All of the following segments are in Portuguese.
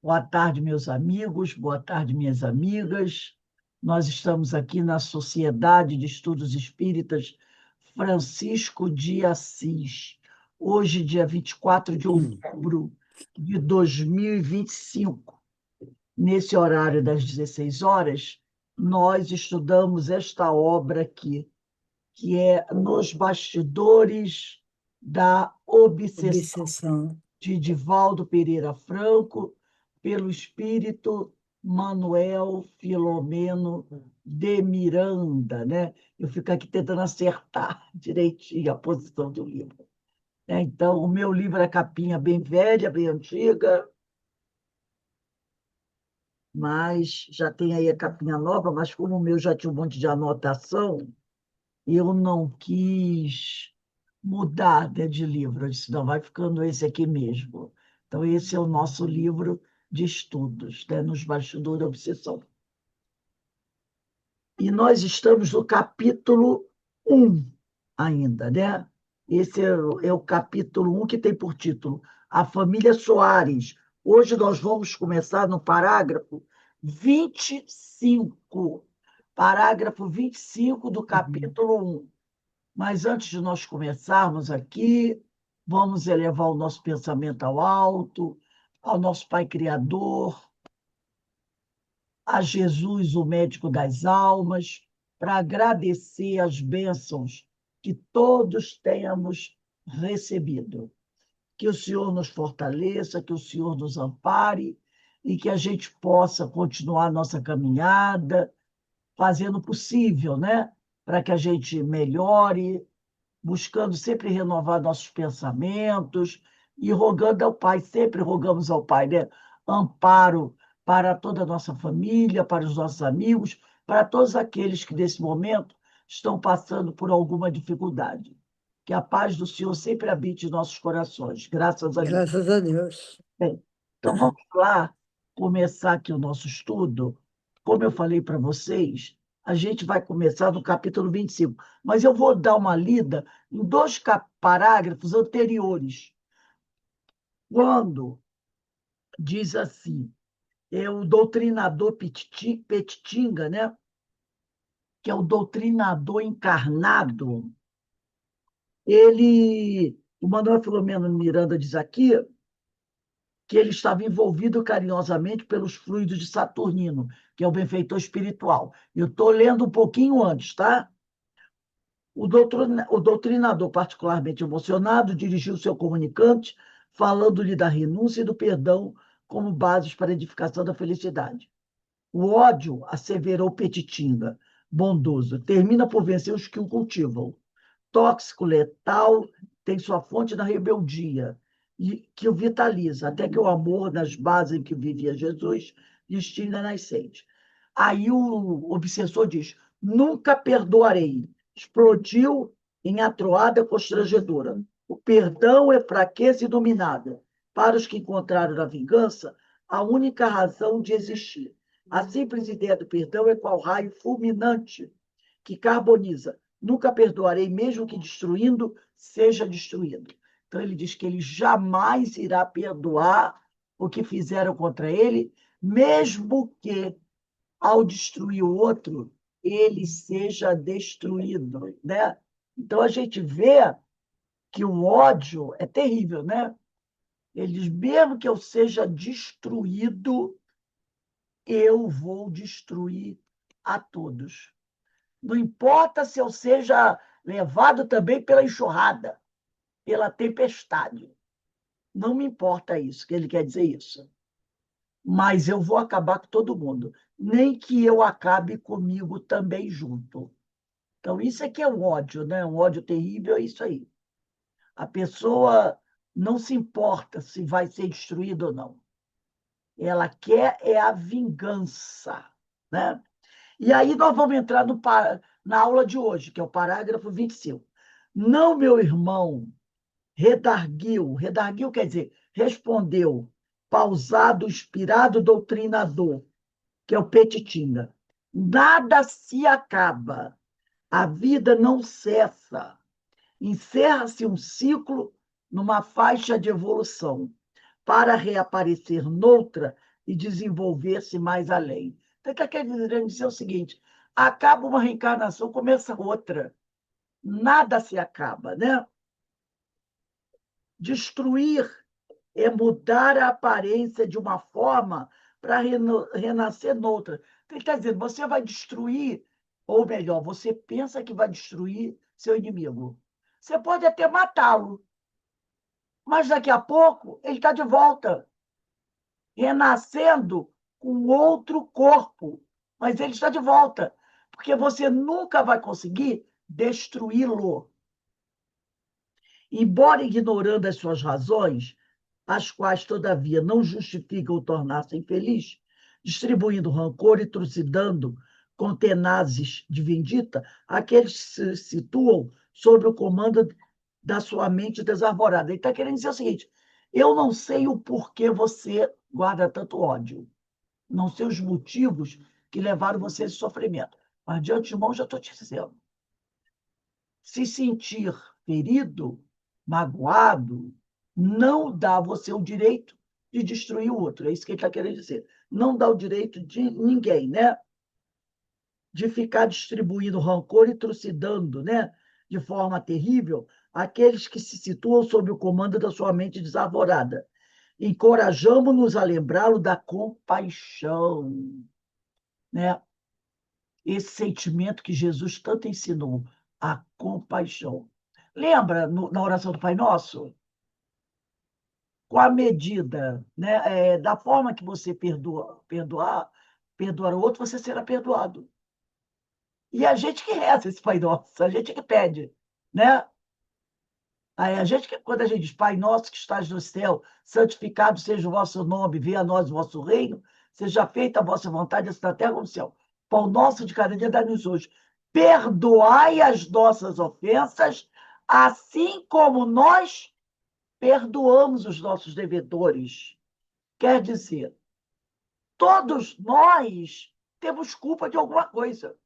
Boa tarde, meus amigos, boa tarde, minhas amigas. Nós estamos aqui na Sociedade de Estudos Espíritas Francisco de Assis. Hoje, dia 24 de outubro de 2025, nesse horário das 16 horas, nós estudamos esta obra aqui, que é Nos Bastidores da Obsessão, Obsessão. de Divaldo Pereira Franco, pelo espírito Manuel Filomeno de Miranda, né? Eu fico aqui tentando acertar direitinho a posição do livro. Então, o meu livro é capinha bem velha, bem antiga, mas já tem aí a capinha nova, mas como o meu já tinha um monte de anotação, eu não quis mudar, né, de livro. Eu disse, não, vai ficando esse aqui mesmo. Então, esse é o nosso livro de estudos, né, Nos Bastidores da Obsessão. E nós estamos no capítulo 1 ainda, né? Esse é o capítulo 1 que tem por título A Família Soares. Hoje nós vamos começar no parágrafo 25. Parágrafo 25 do capítulo 1. Mas antes de nós começarmos aqui, vamos elevar o nosso pensamento ao alto, ao nosso Pai Criador, a Jesus, o médico das almas, para agradecer as bênçãos que todos tenhamos recebido. Que o Senhor nos fortaleça, que o Senhor nos ampare e que a gente possa continuar a nossa caminhada, fazendo o possível, né? Para que a gente melhore, buscando sempre renovar nossos pensamentos e rogando ao Pai, sempre rogamos ao Pai, né? Amparo para toda a nossa família, para os nossos amigos, para todos aqueles que nesse momento estão passando por alguma dificuldade. Que a paz do Senhor sempre habite em nossos corações, graças a Deus. Graças a Deus. Bem, então vamos lá começar aqui o nosso estudo. Como eu falei para vocês, a gente vai começar no capítulo 25, mas eu vou dar uma lida em dois parágrafos anteriores, quando diz assim, é o doutrinador Petitinga, né? Que é o doutrinador encarnado, o Manuel Filomeno Miranda diz aqui que ele estava envolvido carinhosamente pelos fluidos de Saturnino, que é o benfeitor espiritual. Eu estou lendo um pouquinho antes, tá? O doutrinador, particularmente emocionado, dirigiu seu comunicante, falando-lhe da renúncia e do perdão como bases para a edificação da felicidade. O ódio, asseverou Petitinga, bondoso, termina por vencer os que o cultivam. Tóxico, letal, tem sua fonte na rebeldia, e que o vitaliza, até que o amor, nas bases em que vivia Jesus, lhe extinga a nascente. Aí o obsessor diz: nunca perdoarei. Explodiu em atroada constrangedora. O perdão é fraqueza iluminada. Para os que encontraram na vingança, a única razão de existir. A simples ideia do perdão é qual raio fulminante que carboniza. Nunca perdoarei, mesmo que destruindo, seja destruído. Então, ele diz que ele jamais irá perdoar o que fizeram contra ele, mesmo que, ao destruir o outro, ele seja destruído, né? Então, a gente vê que o ódio é terrível, né? Ele diz, mesmo que eu seja destruído, eu vou destruir a todos. Não importa se eu seja levado também pela enxurrada, pela tempestade. Não me importa isso, que ele quer dizer isso. Mas eu vou acabar com todo mundo. Nem que eu acabe comigo também junto. Então, isso aqui é um ódio, né? Um ódio terrível, é isso aí. A pessoa não se importa se vai ser destruída ou não. Ela quer é a vingança, né? E aí nós vamos entrar na aula de hoje, que é o parágrafo 25. Não, meu irmão, redarguiu quer dizer, respondeu, pausado, inspirado doutrinador, que é o Petitinga. Nada se acaba, a vida não cessa, encerra-se um ciclo numa faixa de evolução, para reaparecer noutra e desenvolver-se mais além. Então, ele está querendo dizer o seguinte: acaba uma reencarnação, começa outra. Nada se acaba, né? Destruir é mudar a aparência de uma forma para renascer noutra. Ele está dizendo, você vai destruir, ou melhor, você pensa que vai destruir seu inimigo. Você pode até matá-lo, mas daqui a pouco ele está de volta, renascendo com outro corpo. Mas ele está de volta, porque você nunca vai conseguir destruí-lo. Embora ignorando as suas razões, as quais, todavia, não justificam o tornar-se infeliz, distribuindo rancor e trucidando com tenazes de vindita aqueles que se situam sob o comando da sua mente desarvorada. Ele está querendo dizer o seguinte: eu não sei o porquê você guarda tanto ódio, não sei os motivos que levaram você a esse sofrimento, mas de antemão já estou te dizendo, se sentir ferido, magoado, não dá a você o direito de destruir o outro. É isso que ele está querendo dizer. Não dá o direito de ninguém, né? De ficar distribuindo rancor e trucidando, né? De forma terrível, aqueles que se situam sob o comando da sua mente desarvorada. Encorajamos-nos a lembrá-lo da compaixão, né? Esse sentimento que Jesus tanto ensinou, a compaixão. Lembra na oração do Pai Nosso? Com a medida, né, da forma que você perdoar o outro, você será perdoado. E a gente que reza esse Pai Nosso, a gente que pede, né? Aí a gente, quando a gente diz, Pai Nosso que estás no céu, santificado seja o vosso nome, venha a nós o vosso reino, seja feita a vossa vontade, assim na terra como no céu. Pão nosso de cada dia dá-nos hoje. Perdoai as nossas ofensas, assim como nós perdoamos os nossos devedores. Quer dizer, todos nós temos culpa de alguma coisa.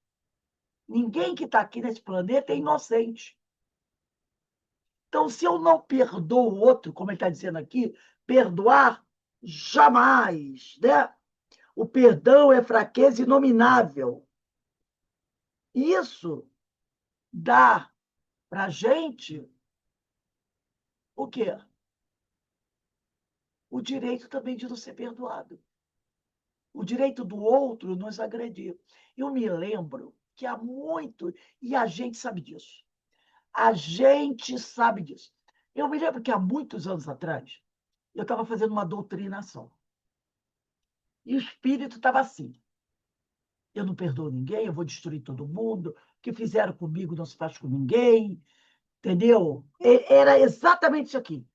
Ninguém que está aqui nesse planeta é inocente. Então, se eu não perdoo o outro, como ele está dizendo aqui, perdoar jamais, né? O perdão é fraqueza inominável. Isso dá para a gente o quê? O direito também de não ser perdoado. O direito do outro nos agredir. Eu me lembro que há muito, e a gente sabe disso, a gente sabe disso. Eu me lembro que há muitos anos atrás, eu estava fazendo uma doutrinação. E o espírito estava assim: eu não perdoo ninguém, eu vou destruir todo mundo, o que fizeram comigo não se faz com ninguém, entendeu? Era exatamente isso aqui.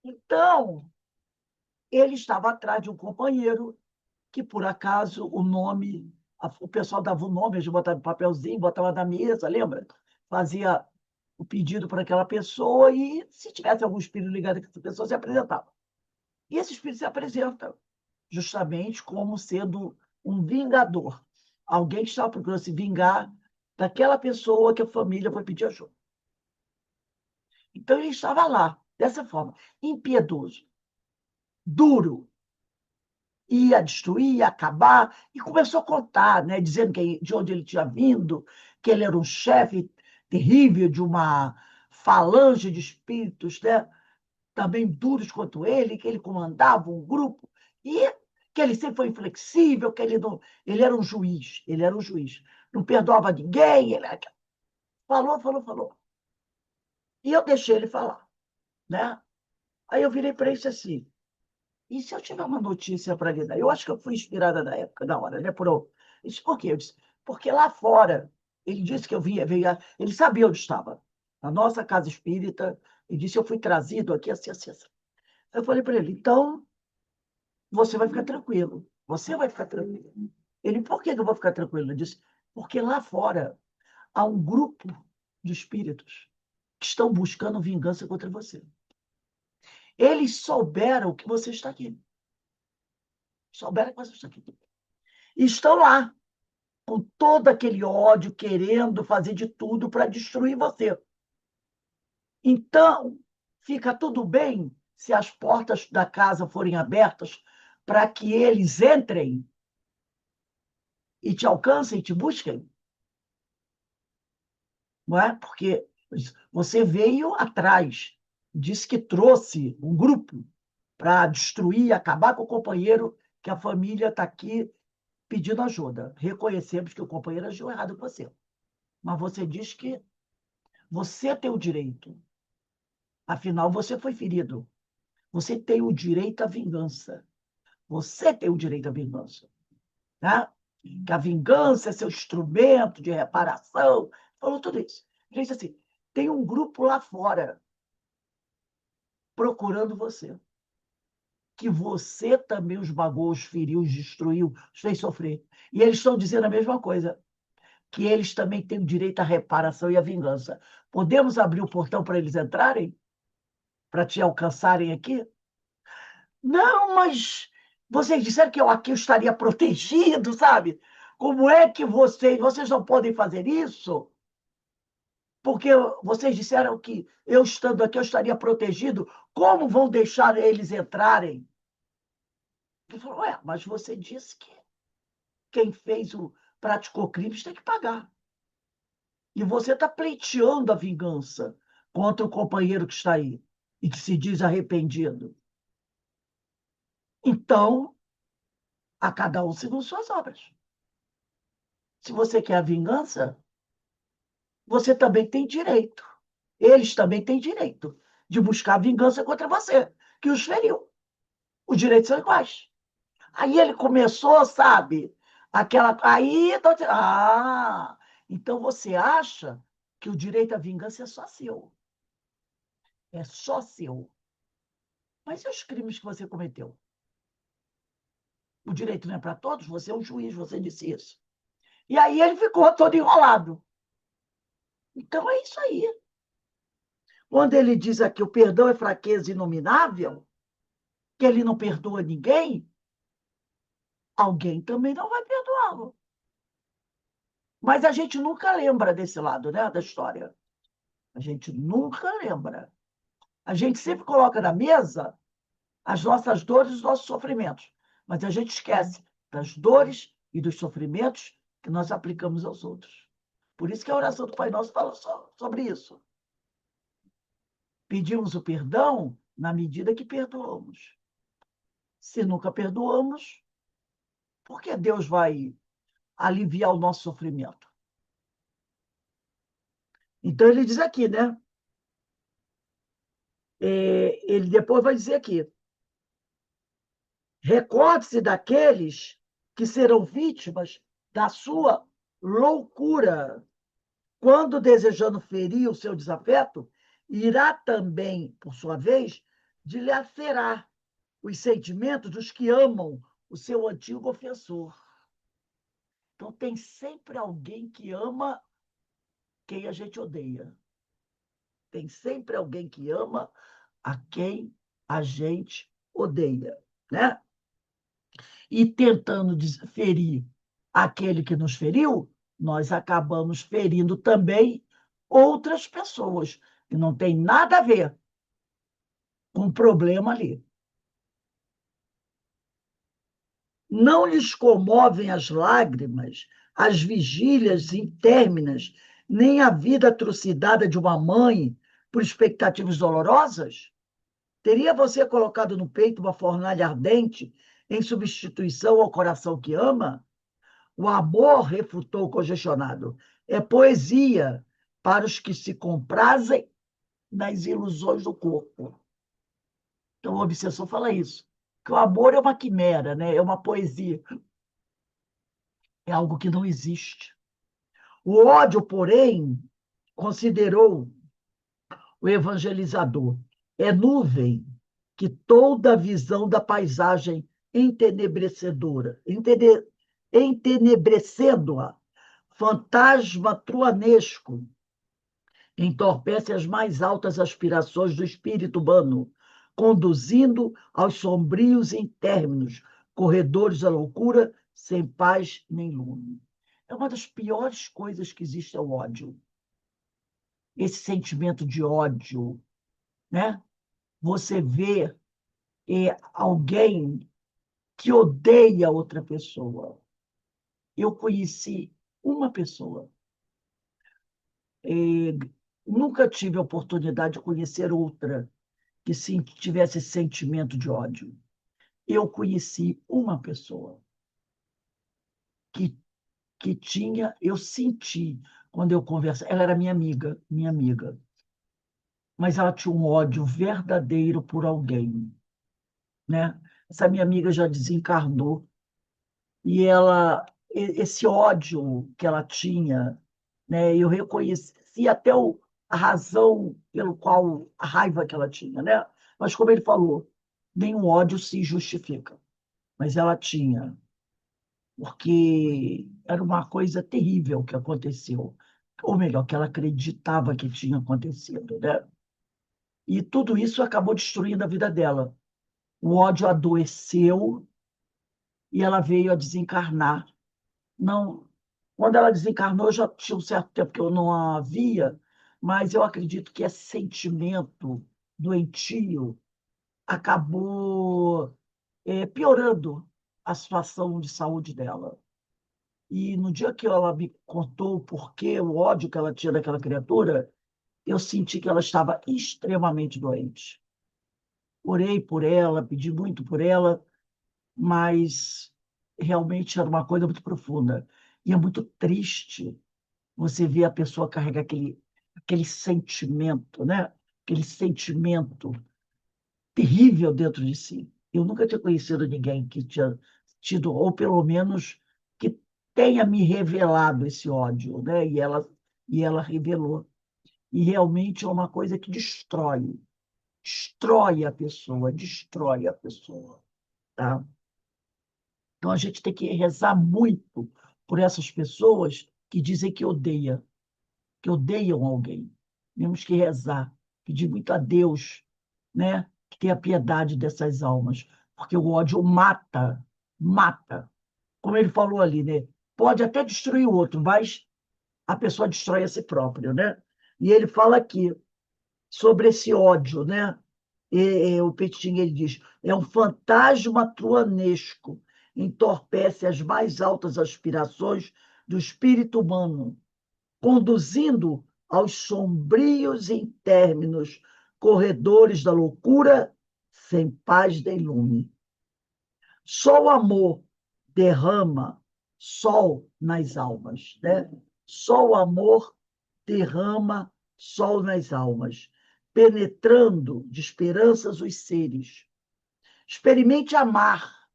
Então, ele estava atrás de um companheiro que, por acaso, o nome, o pessoal dava o nome, a gente botava no papelzinho, botava na mesa, lembra? Fazia o pedido para aquela pessoa e, se tivesse algum espírito ligado a essa pessoa, se apresentava. E esse espírito se apresenta justamente como sendo um vingador, alguém que estava procurando se vingar daquela pessoa que a família foi pedir ajuda. Então, ele estava lá, dessa forma, impiedoso, duro, ia destruir, ia acabar, e começou a contar, né, dizendo de onde ele tinha vindo, que ele era um chefe terrível de uma falange de espíritos, né, também duros quanto ele, que ele comandava um grupo, e que ele sempre foi inflexível, que ele, não, ele era um juiz, ele era um juiz, não perdoava ninguém, ele falou, falou, falou. E eu deixei ele falar, né? Aí eu virei para ele e disse assim, e se eu tiver uma notícia para lhe dar? Eu acho que eu fui inspirada na época, na hora, né? Por quê? Eu disse, porque lá fora, ele disse que eu vinha, ele sabia onde estava, na nossa casa espírita, ele disse, eu fui trazido aqui assim, assim, assim. Eu falei para ele, então, você vai ficar tranquilo, você vai ficar tranquilo. Ele, por que eu vou ficar tranquilo? Ele disse, porque lá fora há um grupo de espíritos que estão buscando vingança contra você. Eles souberam que você está aqui. Souberam que você está aqui. E estão lá, com todo aquele ódio, querendo fazer de tudo para destruir você. Então, fica tudo bem se as portas da casa forem abertas para que eles entrem e te alcancem, te busquem. Não é? Porque você veio atrás, disse que trouxe um grupo para destruir, acabar com o companheiro, que a família está aqui pedindo ajuda. Reconhecemos que o companheiro agiu errado com você. Mas você diz que você tem o direito. Afinal, você foi ferido. Você tem o direito à vingança. Você tem o direito à vingança. Né? Que a vingança é seu instrumento de reparação. Falou tudo isso. Gente, assim, tem um grupo lá fora procurando você. Que você também os magoou, os feriu, os destruiu, os fez sofrer. E eles estão dizendo a mesma coisa. Que eles também têm o direito à reparação e à vingança. Podemos abrir o portão para eles entrarem? Para te alcançarem aqui? Não, mas vocês disseram que eu aqui estaria protegido, sabe? Como é que vocês não podem fazer isso? Porque vocês disseram que eu estando aqui eu estaria protegido. Como vão deixar eles entrarem? Ele falou, mas você disse que quem praticou crimes tem que pagar. E você está pleiteando a vingança contra o companheiro que está aí e que se diz arrependido. Então, a cada um segundo suas obras. Se você quer a vingança, você também tem direito. Eles também têm direito de buscar vingança contra você, que os feriu. Os direitos são iguais. Aí ele começou, sabe? Aí, então você acha que o direito à vingança é só seu. É só seu. Mas e os crimes que você cometeu? O direito não é para todos? Você é um juiz, você disse isso. E aí ele ficou todo enrolado. Então é isso aí. Quando ele diz aqui o perdão é fraqueza inominável, que ele não perdoa ninguém, alguém também não vai perdoá-lo. Mas a gente nunca lembra desse lado, né, da história. A gente nunca lembra. A gente sempre coloca na mesa as nossas dores e os nossos sofrimentos. Mas a gente esquece das dores e dos sofrimentos que nós aplicamos aos outros. Por isso que a oração do Pai Nosso fala sobre isso. Pedimos o perdão na medida que perdoamos. Se nunca perdoamos, por que Deus vai aliviar o nosso sofrimento? Então ele diz aqui, né? Ele depois vai dizer aqui: recorde-se daqueles que serão vítimas da sua loucura, quando desejando ferir o seu desafeto, irá também, por sua vez, dilacerar os sentimentos dos que amam o seu antigo ofensor. Então, tem sempre alguém que ama quem a gente odeia. Tem sempre alguém que ama a quem a gente odeia, né? E tentando ferir aquele que nos feriu, nós acabamos ferindo também outras pessoas, que não tem nada a ver com o problema ali. Não lhes comovem as lágrimas, as vigílias interminas, nem a vida atrocidada de uma mãe por expectativas dolorosas? Teria você colocado no peito uma fornalha ardente em substituição ao coração que ama? O amor, refutou o congestionado, é poesia para os que se comprazem nas ilusões do corpo. Então, o obsessor fala isso, que o amor é uma quimera, né? É uma poesia, é algo que não existe. O ódio, porém, considerou o evangelizador, é nuvem que toda a visão da paisagem entenebrecedora, entenebrecendo-a, fantasma truanesco, entorpece as mais altas aspirações do espírito humano, conduzindo aos sombrios intérminos, corredores da loucura, sem paz nem lume. É uma das piores coisas que existe, é o ódio. Esse sentimento de ódio, né? Você vê alguém que odeia outra pessoa. Eu conheci uma pessoa. E nunca tive a oportunidade de conhecer outra que tivesse esse sentimento de ódio. Eu conheci uma pessoa que, que tinha, eu senti quando eu conversava, ela era minha amiga, mas ela tinha um ódio verdadeiro por alguém, né? Essa minha amiga já desencarnou e esse ódio que ela tinha, né? Eu reconheci até a razão pelo qual a raiva que ela tinha, né? Mas como ele falou, nenhum ódio se justifica, mas ela tinha, porque era uma coisa terrível que aconteceu, ou melhor, que ela acreditava que tinha acontecido, né? E tudo isso acabou destruindo a vida dela. O ódio adoeceu e ela veio a desencarnar. Não, quando ela desencarnou, eu já tinha um certo tempo que eu não a via, mas eu acredito que esse sentimento doentio acabou piorando a situação de saúde dela. E no dia que ela me contou o porquê, o ódio que ela tinha daquela criatura, eu senti que ela estava extremamente doente. Orei por ela, pedi muito por ela, mas realmente era uma coisa muito profunda. E é muito triste você ver a pessoa carregar aquele sentimento, né? Aquele sentimento terrível dentro de si. Eu nunca tinha conhecido ninguém que tinha tido, ou pelo menos que tenha me revelado esse ódio, né? E ela revelou. E realmente é uma coisa que destrói a pessoa, tá? Então a gente tem que rezar muito por essas pessoas que dizem que odeiam alguém. Temos que rezar, pedir muito a Deus, né, que tenha piedade dessas almas, porque o ódio mata, mata. Como ele falou ali, né? Pode até destruir o outro, mas a pessoa destrói a si própria, né? E ele fala aqui sobre esse ódio, né? O Petin, ele diz, é um fantasma truanesco, entorpece as mais altas aspirações do espírito humano, conduzindo aos sombrios e intérminos corredores da loucura, sem paz nem lume. Só o amor derrama sol nas almas, né? Só o amor derrama sol nas almas, penetrando de esperanças os seres. Experimente amar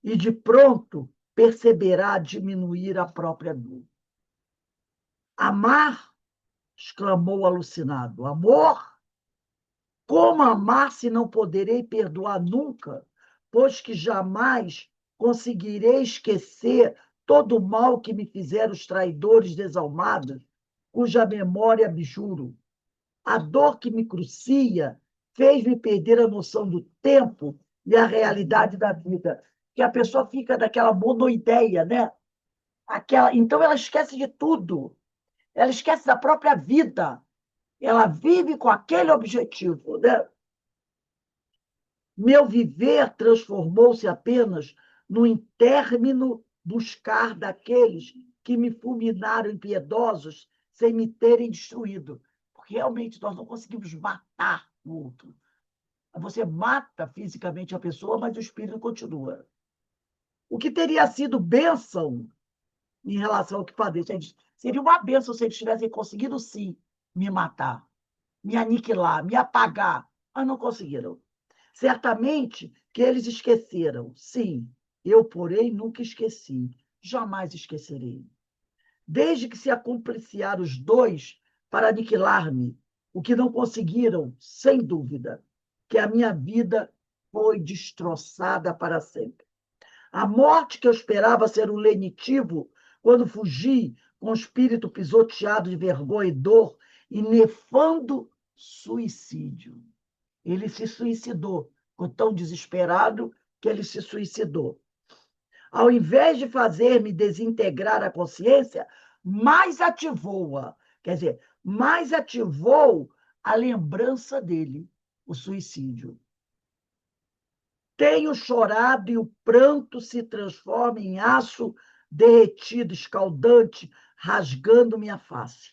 e de pronto perceberá diminuir a própria dor. Amar, exclamou alucinado. Amor? Como amar se não poderei perdoar nunca, pois que jamais conseguirei esquecer todo o mal que me fizeram os traidores desalmados, cuja memória abjuro. A dor que me crucia fez-me perder a noção do tempo e a realidade da vida. Que a pessoa fica daquela monoideia, né? Então ela esquece de tudo. Ela esquece da própria vida. Ela vive com aquele objetivo, né? Meu viver transformou-se apenas no intérmino buscar daqueles que me fulminaram impiedosos sem me terem destruído. Porque realmente nós não conseguimos matar o outro. Você mata fisicamente a pessoa, mas o espírito continua. O que teria sido bênção em relação ao que padece? Seria uma bênção se eles tivessem conseguido, sim, me matar, me aniquilar, me apagar, mas não conseguiram. Certamente que eles esqueceram. Sim, eu, porém, nunca esqueci. Jamais esquecerei. Desde que se acompliciaram os dois para aniquilar-me, o que não conseguiram, sem dúvida, que a minha vida foi destroçada para sempre. A morte que eu esperava ser um lenitivo, quando fugi com o espírito pisoteado de vergonha e dor, e nefando suicídio. Ele se suicidou. Ficou tão desesperado que ele se suicidou. Ao invés de fazer-me desintegrar a consciência, mais ativou-a. Quer dizer, mais ativou a lembrança dele, o suicídio. Tenho chorado e o pranto se transforma em aço derretido, escaldante, rasgando minha face.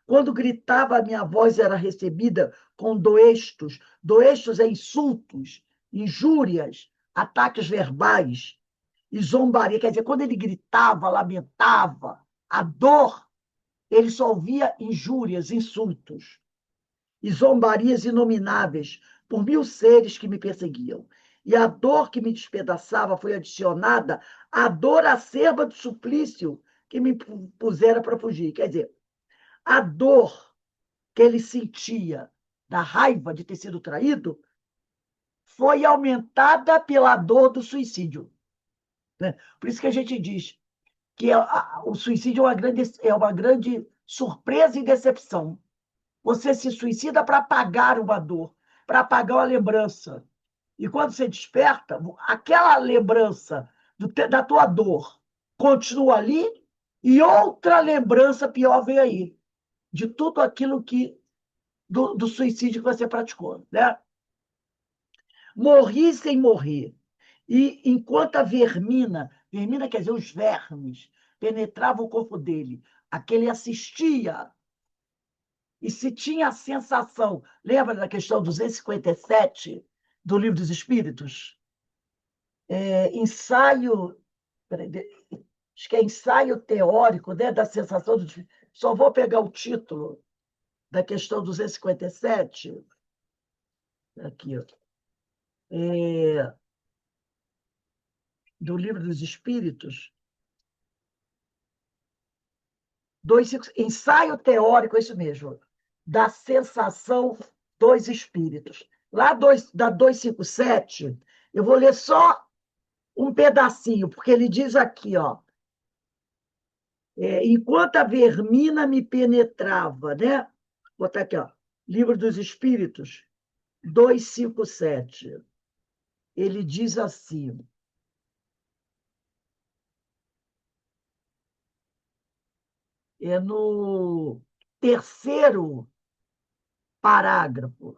Quando gritava, a minha voz era recebida com doestos. Doestos é insultos, injúrias, ataques verbais e zombaria. Quer dizer, quando ele gritava, lamentava, a dor, ele só ouvia injúrias, insultos e zombarias inomináveis por mil seres que me perseguiam. E a dor que me despedaçava foi adicionada à dor acerba do suplício que me pusera para fugir. Quer dizer, a dor que ele sentia da raiva de ter sido traído foi aumentada pela dor do suicídio. Né? Por isso que a gente diz que o suicídio é uma grande surpresa e decepção. Você se suicida para apagar uma dor, para apagar uma lembrança. E quando você desperta, aquela lembrança da tua dor continua ali e outra lembrança pior vem aí, de tudo aquilo do suicídio que você praticou. Né? Morri sem morrer. E enquanto a vermina quer dizer os vermes, penetrava o corpo dele, aquele assistia. E se tinha a sensação, lembra da questão 257 do Livro dos Espíritos? Ensaio, acho que é ensaio teórico, né, da sensação do. Só vou pegar o título da questão 257, aqui, do Livro dos Espíritos. Ensaio teórico, é isso mesmo, da sensação dos espíritos. Lá da 257, eu vou ler só um pedacinho, porque ele diz aqui, ó, enquanto a vermina me penetrava, né? Vou botar aqui, ó, Livro dos Espíritos, 257. Ele diz assim, no terceiro parágrafo,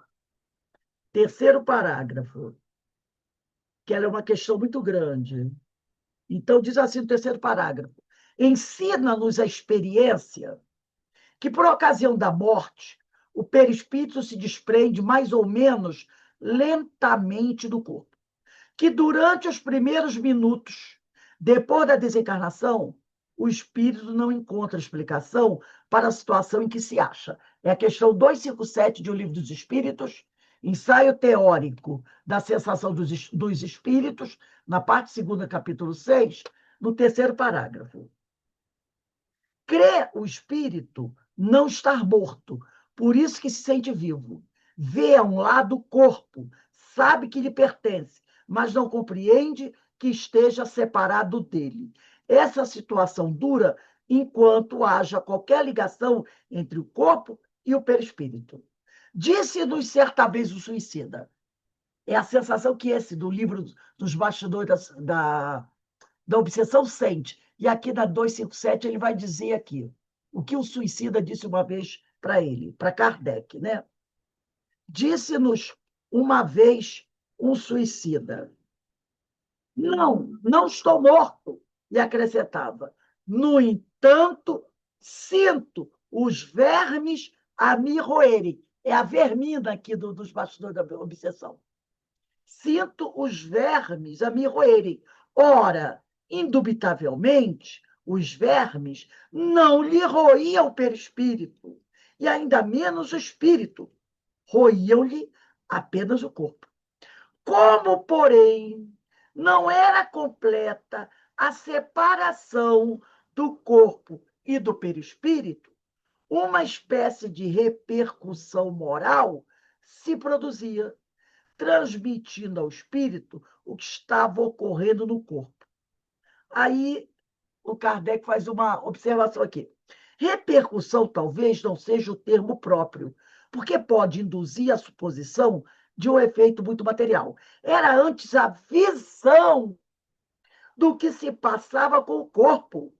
que ela é uma questão muito grande. Então, diz assim no terceiro parágrafo: ensina-nos a experiência que, por ocasião da morte, o perispírito se desprende mais ou menos lentamente do corpo, que durante os primeiros minutos, depois da desencarnação, o espírito não encontra explicação para a situação em que se acha. É a questão 257 de O Livro dos Espíritos, ensaio teórico da sensação dos espíritos, na parte segunda, capítulo 6, no terceiro parágrafo. Crê o espírito não estar morto, por isso que se sente vivo. Vê a um lado o corpo, sabe que lhe pertence, mas não compreende que esteja separado dele. Essa situação dura enquanto haja qualquer ligação entre o corpo e o perispírito. Disse-nos certa vez o suicida. É a sensação que esse do livro dos bastidores da obsessão sente. E aqui na 257 ele vai dizer aqui o que o suicida disse uma vez para ele, para Kardec, né? Disse-nos uma vez um suicida: não estou morto. E acrescentava: no entanto, sinto os vermes a me roerem. É a vermina aqui dos bastidores da obsessão. Sinto os vermes a me roerem. Ora, indubitavelmente, os vermes não lhe roíam o perispírito, e ainda menos o espírito. Roíam-lhe apenas o corpo. Como, porém, não era completa a separação do corpo e do perispírito, uma espécie de repercussão moral se produzia, transmitindo ao espírito o que estava ocorrendo no corpo. Aí o Kardec faz uma observação aqui. Repercussão talvez não seja o termo próprio, porque pode induzir a suposição de um efeito muito material. Era antes a visão do que se passava com o corpo,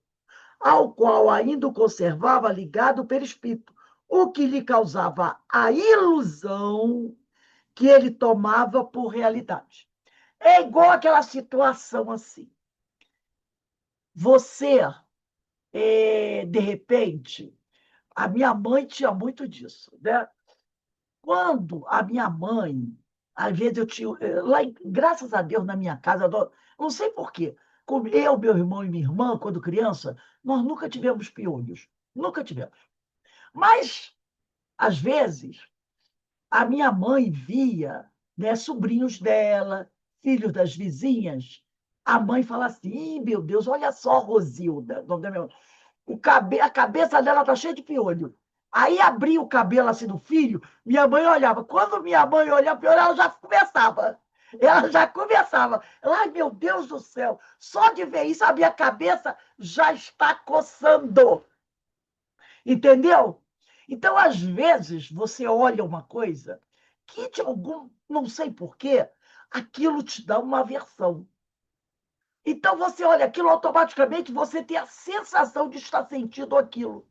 ao qual ainda o conservava ligado o perispírito, o que lhe causava a ilusão que ele tomava por realidade. É igual aquela situação assim. Você, de repente, a minha mãe tinha muito disso, né? Quando a minha mãe, às vezes eu tinha, lá, graças a Deus, na minha casa, não sei por quê, como eu, meu irmão e minha irmã, quando criança, nós nunca tivemos piolhos, nunca tivemos. Mas, às vezes, a minha mãe via, né, sobrinhos dela, filhos das vizinhas, a mãe fala assim: "Ih, meu Deus, olha só, Rosilda, o nome da minha mãe, a cabeça dela está cheia de piolho." Aí abria o cabelo assim do filho, minha mãe olhava. Quando minha mãe olhava piolho, ela já começava. Ela já começava. Ai, meu Deus do céu, só de ver isso, a minha cabeça já está coçando. Entendeu? Então, às vezes, você olha uma coisa que, de algum, não sei porquê, aquilo te dá uma aversão. Então, você olha aquilo, automaticamente você tem a sensação de estar sentindo aquilo.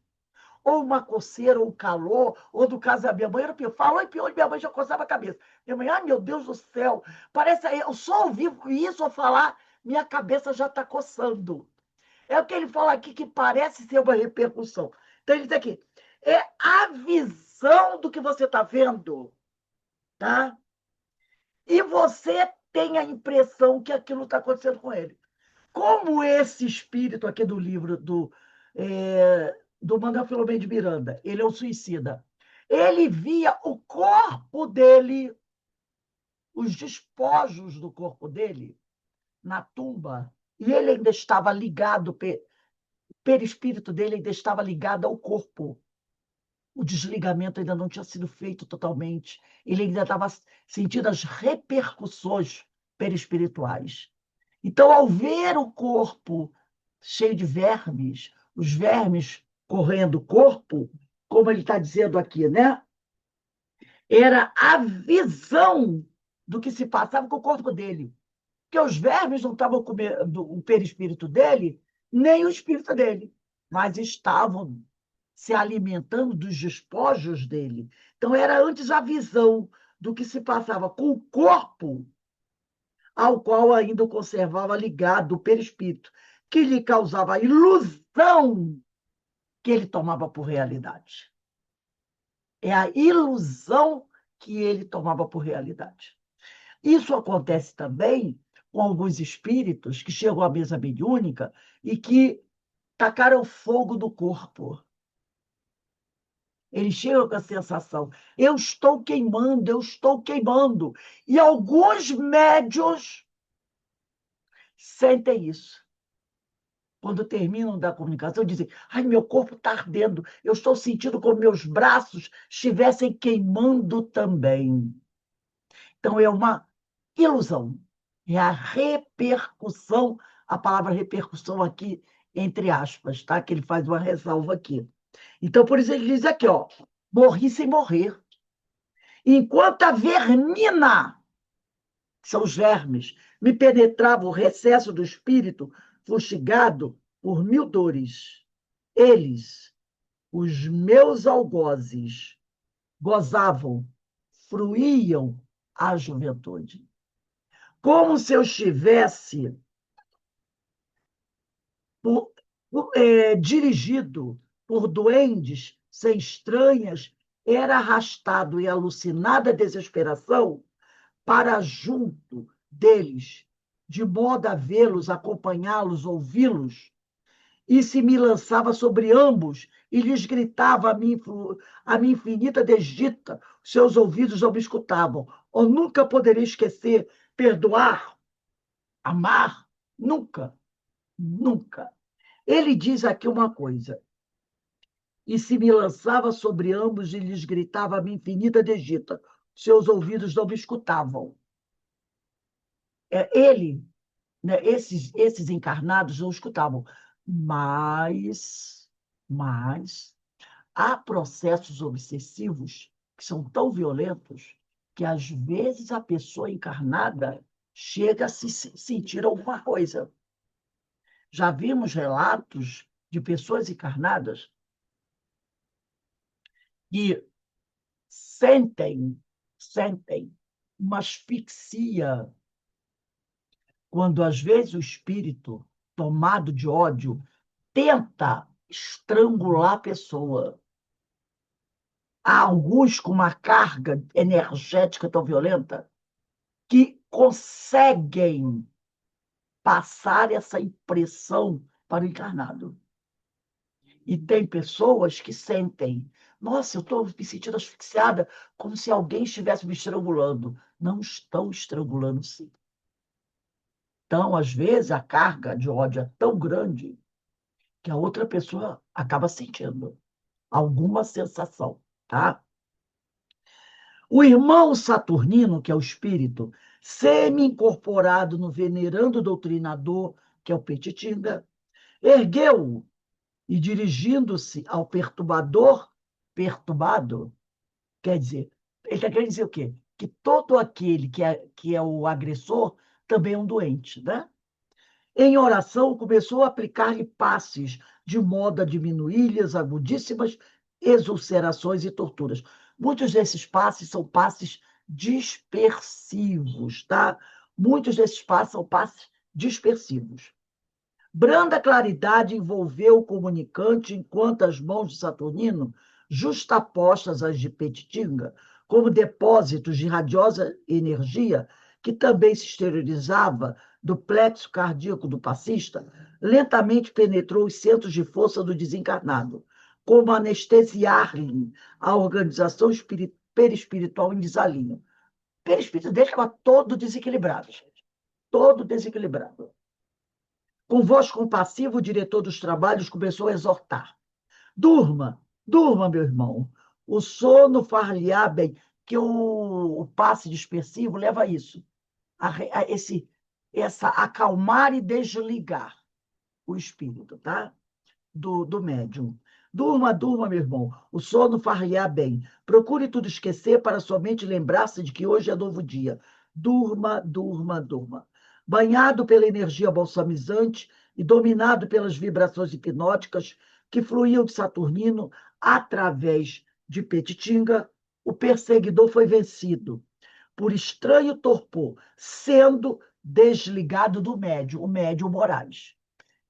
Ou uma coceira, ou um calor, ou do caso da minha mãe, falou em piolho, minha mãe já coçava a cabeça. Minha mãe, ai meu Deus do céu, parece, eu só ouvi isso ou falar, minha cabeça já está coçando. É o que ele fala aqui que parece ser uma repercussão. Então, ele diz aqui, é a visão do que você está vendo, tá? E você tem a impressão que aquilo está acontecendo com ele. Como esse espírito aqui do livro do Manuel Filomeno de Miranda, ele é um suicida, ele via o corpo dele, os despojos do corpo dele, na tumba, e ele ainda estava ligado, o perispírito dele ainda estava ligado ao corpo. O desligamento ainda não tinha sido feito totalmente. Ele ainda estava sentindo as repercussões perispirituais. Então, ao ver o corpo cheio de vermes, os vermes correndo o corpo, como ele está dizendo aqui, né? Era a visão do que se passava com o corpo dele. Porque os vermes não estavam comendo o perispírito dele, nem o espírito dele, mas estavam se alimentando dos despojos dele. Então, era antes a visão do que se passava com o corpo, ao qual ainda o conservava ligado o perispírito, que lhe causava a ilusão que ele tomava por realidade. É a ilusão que ele tomava por realidade. Isso acontece também com alguns espíritos que chegam à mesa mediúnica e que tacaram fogo no corpo. Eles chegam com a sensação: eu estou queimando, eu estou queimando. E alguns médios sentem isso. Quando terminam da comunicação, dizem: ai, meu corpo está ardendo, eu estou sentindo como meus braços estivessem queimando também. Então, é uma ilusão. É a repercussão, a palavra repercussão aqui, entre aspas, tá? Que ele faz uma ressalva aqui. Então, por isso ele diz aqui, ó, morri sem morrer. Enquanto a vermina, que são os vermes, me penetrava o recesso do espírito, fustigado por mil dores. Eles, os meus algozes, gozavam, fruíam a juventude. Como se eu estivesse dirigido por duendes sem estranhas, era arrastado em alucinada desesperação para junto deles, de modo a vê-los, acompanhá-los, ouvi-los, e se me lançava sobre ambos e lhes gritava a minha infinita desdita, seus ouvidos não me escutavam. Eu nunca poderia esquecer, perdoar, amar, nunca, nunca. Ele diz aqui uma coisa: e se me lançava sobre ambos e lhes gritava a minha infinita desdita, seus ouvidos não me escutavam. Ele, né, esses encarnados não escutavam, mas há processos obsessivos que são tão violentos que, às vezes, a pessoa encarnada chega a se sentir alguma coisa. Já vimos relatos de pessoas encarnadas que sentem uma asfixia quando às vezes o espírito, tomado de ódio, tenta estrangular a pessoa. Há alguns com uma carga energética tão violenta que conseguem passar essa impressão para o encarnado. E tem pessoas que sentem, nossa, eu estou me sentindo asfixiada, como se alguém estivesse me estrangulando. Não estão estrangulando, sim. Então, às vezes, a carga de ódio é tão grande que a outra pessoa acaba sentindo alguma sensação, tá? O irmão Saturnino, que é o espírito, semi-incorporado no venerando doutrinador, que é o Petitinga, ergueu e, dirigindo-se ao perturbador, perturbado, quer dizer, ele está querendo dizer o quê? Que todo aquele que é o agressor também é um doente, né? Em oração, começou a aplicar-lhe passes, de modo a diminuir-lhe as agudíssimas exulcerações e torturas. Muitos desses passes são passes dispersivos, tá? Muitos desses passes são passes dispersivos. Branda claridade envolveu o comunicante, enquanto as mãos de Saturnino, justapostas às de Petitinga, como depósitos de radiosa energia, que também se exteriorizava do plexo cardíaco do passista, lentamente penetrou os centros de força do desencarnado, como anestesiar-lhe a organização perispiritual em desalinho. O perispírito dele estava todo desequilibrado, gente. Todo desequilibrado. Com voz compassiva, o diretor dos trabalhos começou a exortar. Durma, durma, meu irmão. O sono far-lhe-á bem, que o passe dispersivo leva a isso, essa acalmar e desligar o espírito, tá? Do médium. Durma, durma, meu irmão. O sono far-lhe-á bem. Procure tudo esquecer para somente lembrar-se de que hoje é novo dia. Durma, durma, durma. Banhado pela energia balsamizante e dominado pelas vibrações hipnóticas que fluíam de Saturnino através de Petitinga, o perseguidor foi vencido por estranho torpor, sendo desligado do médium, o médium Moraes.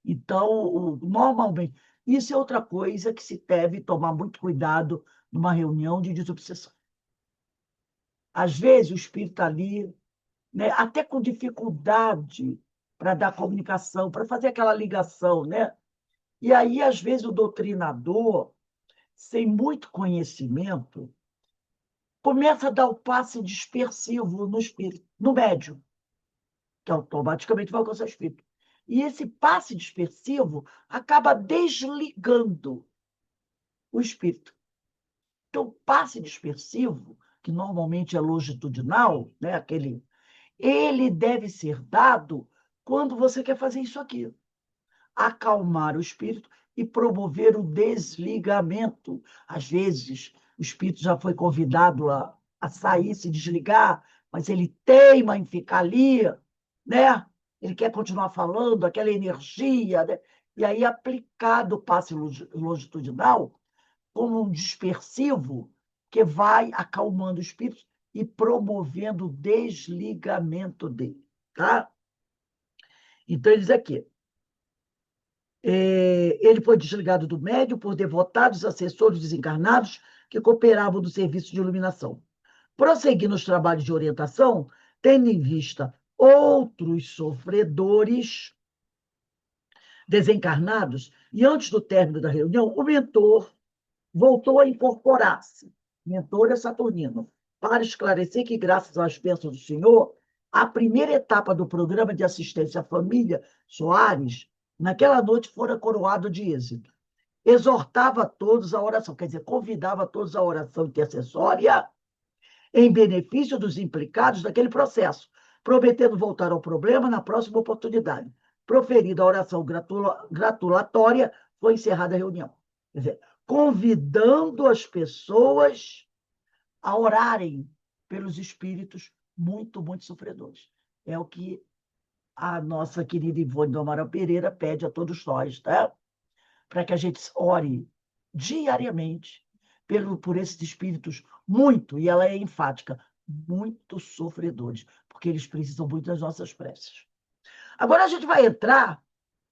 Então, normalmente, isso é outra coisa que se deve tomar muito cuidado numa reunião de desobsessão. Às vezes, o espírito está ali, né, até com dificuldade para dar comunicação, para fazer aquela ligação, né? E aí, às vezes, o doutrinador, sem muito conhecimento, começa a dar o passe dispersivo no espírito, no médium, que automaticamente vai alcançar o espírito. E esse passe dispersivo acaba desligando o espírito. Então, passe dispersivo, que normalmente é longitudinal, né, ele deve ser dado quando você quer fazer isso aqui. Acalmar o espírito e promover o desligamento. Às vezes, o espírito já foi convidado a sair, se desligar, mas ele teima em ficar ali, né? Ele quer continuar falando, aquela energia, né? E aí, aplicado o passe longitudinal, como um dispersivo que vai acalmando o espírito e promovendo o desligamento dele, tá? Então, ele diz aqui, ele foi desligado do médium por devotados assessores desencarnados que cooperavam no serviço de iluminação. Prosseguindo os trabalhos de orientação, tendo em vista outros sofredores desencarnados, e antes do término da reunião, o mentor voltou a incorporar-se, mentor é Saturnino, para esclarecer que, graças às bênçãos do Senhor, a primeira etapa do programa de assistência à família Soares, naquela noite, fora coroado de êxito. Exortava a todos a oração, quer dizer, convidava a todos à oração intercessória em benefício dos implicados naquele processo, prometendo voltar ao problema na próxima oportunidade. Proferida a oração gratulatória, foi encerrada a reunião. Quer dizer, convidando as pessoas a orarem pelos espíritos muito, muito sofredores. É o que a nossa querida Ivone do Amaral Pereira pede a todos nós, tá? Para que a gente ore diariamente por esses espíritos muito, e ela é enfática, muito sofredores, porque eles precisam muito das nossas preces. Agora a gente vai entrar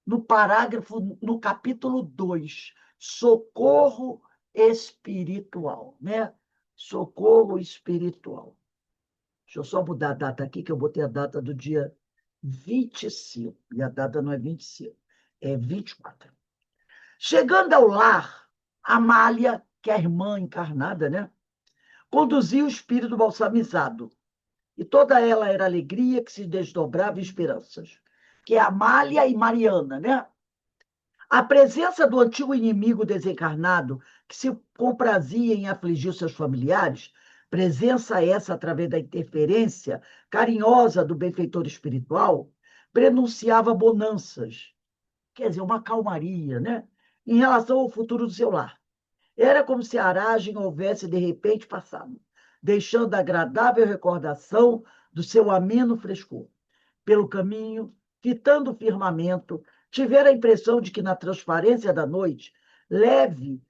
no parágrafo, no capítulo 2, socorro espiritual, né? Socorro espiritual. Deixa eu só mudar a data aqui, que eu botei a data do dia 25, e a data não é 25, é 24. Chegando ao lar, Amália, que é a irmã encarnada, né? Conduzia o espírito balsamizado, e toda ela era alegria que se desdobrava em esperanças, que é Amália e Mariana, né? A presença do antigo inimigo desencarnado, que se comprazia em afligir seus familiares, presença essa através da interferência carinhosa do benfeitor espiritual, prenunciava bonanças, quer dizer, uma calmaria, né? Em relação ao futuro do seu lar. Era como se a aragem houvesse de repente passado, deixando agradável recordação do seu ameno frescor. Pelo caminho, fitando o firmamento, tivera a impressão de que na transparência da noite, leve,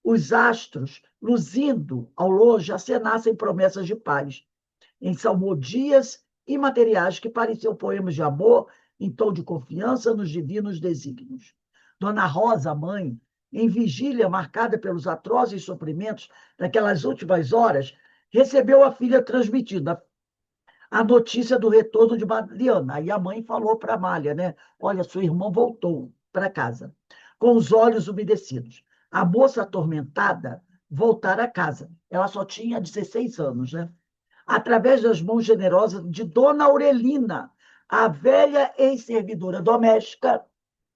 os astros, luzindo ao longe, acenassem promessas de paz, em salmodias imateriais que pareciam poemas de amor em tom de confiança nos divinos desígnios. Dona Rosa, mãe, em vigília marcada pelos atrozes sofrimentos daquelas últimas horas, recebeu a filha transmitida a notícia do retorno de Mariana. Aí a mãe falou para Amália, né? Olha, sua irmã voltou para casa, com os olhos umedecidos. A moça atormentada voltara a casa. Ela só tinha 16 anos, né? Através das mãos generosas de Dona Aurelina, a velha ex-servidora doméstica,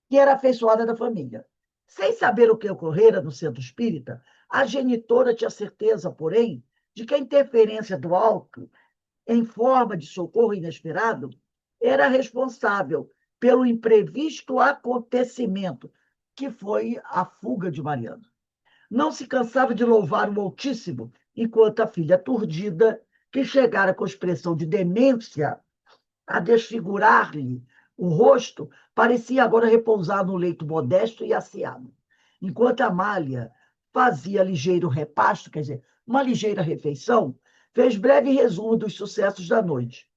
que era afeiçoada da família. Sem saber o que ocorrera no centro espírita, a genitora tinha certeza, porém, de que a interferência do alto em forma de socorro inesperado, era responsável pelo imprevisto acontecimento, que foi a fuga de Mariana. Não se cansava de louvar o Altíssimo, enquanto a filha aturdida, que chegara com expressão de demência a desfigurar-lhe o rosto, parecia agora repousar no leito modesto e asseado. Enquanto Amália fazia ligeiro repasto, quer dizer, uma ligeira refeição, fez breve resumo dos sucessos da noite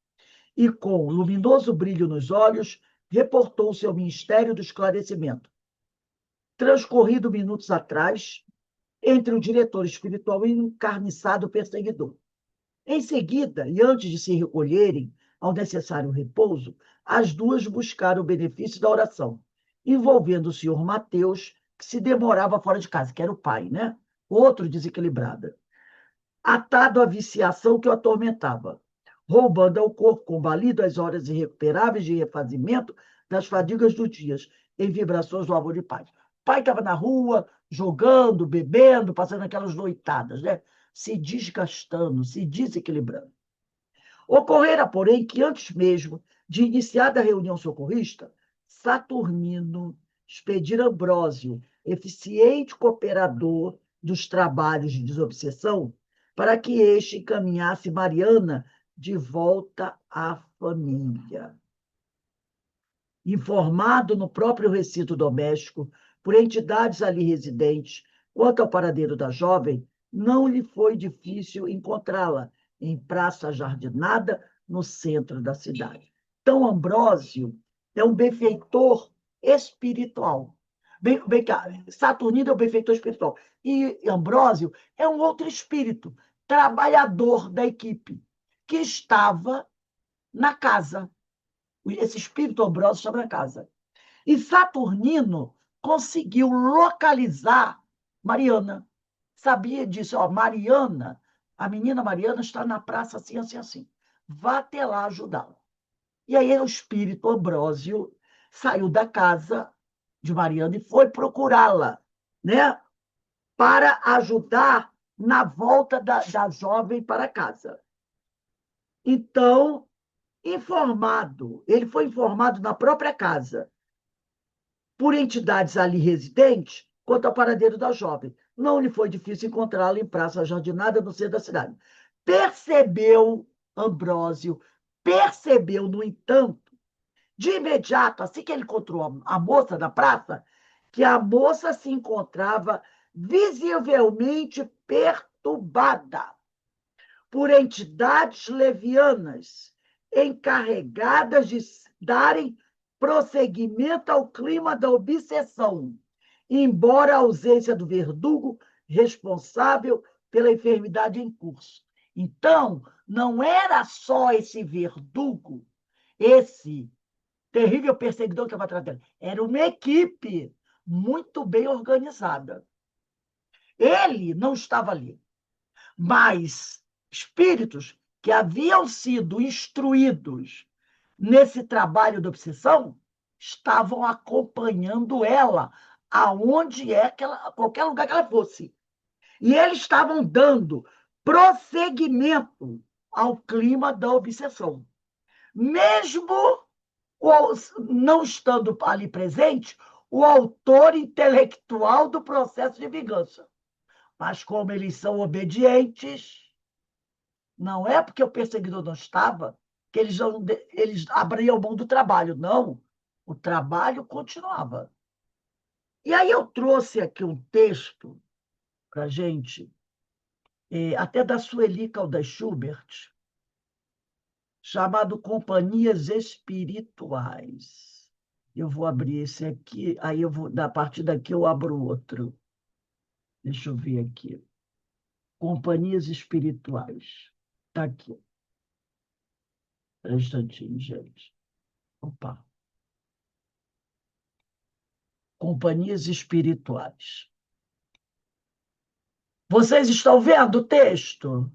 e, com luminoso brilho nos olhos, reportou seu ministério do esclarecimento. Transcorrido minutos atrás, entre o diretor espiritual e o encarniçado perseguidor. Em seguida, e antes de se recolherem ao necessário repouso, as duas buscaram o benefício da oração, envolvendo o senhor Mateus, que se demorava fora de casa, que era o pai, né? Outro desequilibrado, atado à viciação que o atormentava, roubando ao corpo combalido as horas irrecuperáveis de refazimento das fadigas dos dias, em vibrações do amor de paz. O pai estava na rua, jogando, bebendo, passando aquelas noitadas, né? Se desgastando, se desequilibrando. Ocorrera, porém, que antes mesmo de iniciar a reunião socorrista, Saturnino expedira Ambrósio, eficiente cooperador dos trabalhos de desobsessão, para que este encaminhasse Mariana de volta à família. Informado no próprio recinto doméstico por entidades ali residentes quanto ao paradeiro da jovem, não lhe foi difícil encontrá-la em praça jardinada no centro da cidade. Então, Ambrósio é um benfeitor espiritual. Bem cá, Saturnino é um benfeitor espiritual. E Ambrósio é um outro espírito, trabalhador da equipe, que estava na casa. Esse espírito Ambrósio estava na casa. E Saturnino conseguiu localizar Mariana. Sabia disso, ó, Mariana, a menina Mariana está na praça assim, assim, assim. Vá até lá ajudá-la. E aí o espírito Ambrósio saiu da casa de Mariana e foi procurá-la, né? Para ajudar na volta da jovem para casa. Então, ele foi informado na própria casa por entidades ali residentes quanto ao paradeiro da jovem. Não lhe foi difícil encontrá-la em praça jardinada no centro da cidade. Percebeu, Ambrósio, percebeu, no entanto, de imediato, assim que ele encontrou a moça na praça, que a moça se encontrava visivelmente perturbada por entidades levianas encarregadas de darem prosseguimento ao clima da obsessão, embora a ausência do verdugo responsável pela enfermidade em curso. Então, não era só esse verdugo, esse terrível perseguidor que estava atrás dele, era uma equipe muito bem organizada. Ele não estava ali, mas espíritos que haviam sido instruídos nesse trabalho de obsessão estavam acompanhando ela aonde é que ela, qualquer lugar que ela fosse. E eles estavam dando prosseguimento ao clima da obsessão. Mesmo não estando ali presente o autor intelectual do processo de vingança. Mas como eles são obedientes, não é porque o perseguidor não estava que eles abriam mão do trabalho, não. O trabalho continuava. E aí eu trouxe aqui um texto para a gente, até da Sueli Caldas Schubert, chamado Companhias Espirituais. Eu vou abrir esse aqui, aí eu vou, a partir daqui eu abro outro. Deixa eu ver aqui. Companhias Espirituais. Está aqui. Um instantinho, gente. Opa. Companhias Espirituais. Vocês estão vendo o texto?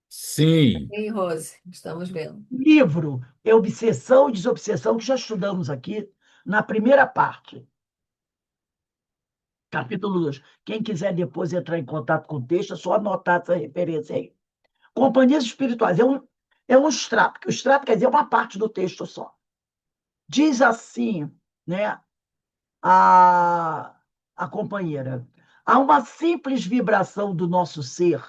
Sim, Sim, Rose, estamos vendo. Livro é Obsessão e Desobsessão, que já estudamos aqui na primeira parte. Capítulo 2. Quem quiser depois entrar em contato com o texto, é só anotar essa referência aí. Companhias espirituais. É um extrato, que o extrato quer dizer uma parte do texto só. Diz assim, né, a companheira: há uma simples vibração do nosso ser,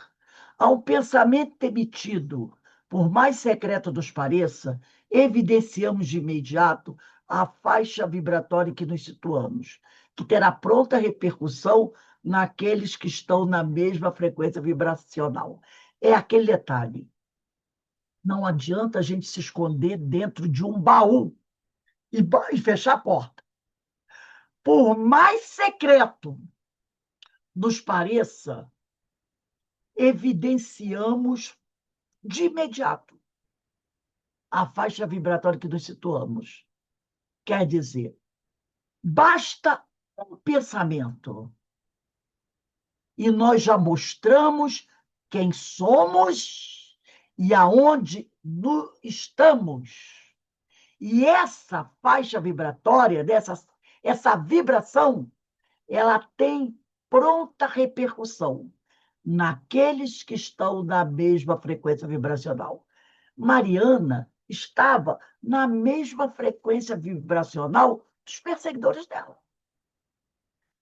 há um pensamento emitido, por mais secreto nos pareça, evidenciamos de imediato a faixa vibratória em que nos situamos, que terá pronta repercussão naqueles que estão na mesma frequência vibracional. É aquele detalhe. Não adianta a gente se esconder dentro de um baú e fechar a porta. Por mais secreto nos pareça, evidenciamos de imediato a faixa vibratória que nos situamos. Quer dizer, basta um pensamento e nós já mostramos quem somos e aonde estamos. E essa faixa vibratória, essa vibração, ela tem pronta repercussão naqueles que estão na mesma frequência vibracional. Mariana estava na mesma frequência vibracional dos perseguidores dela.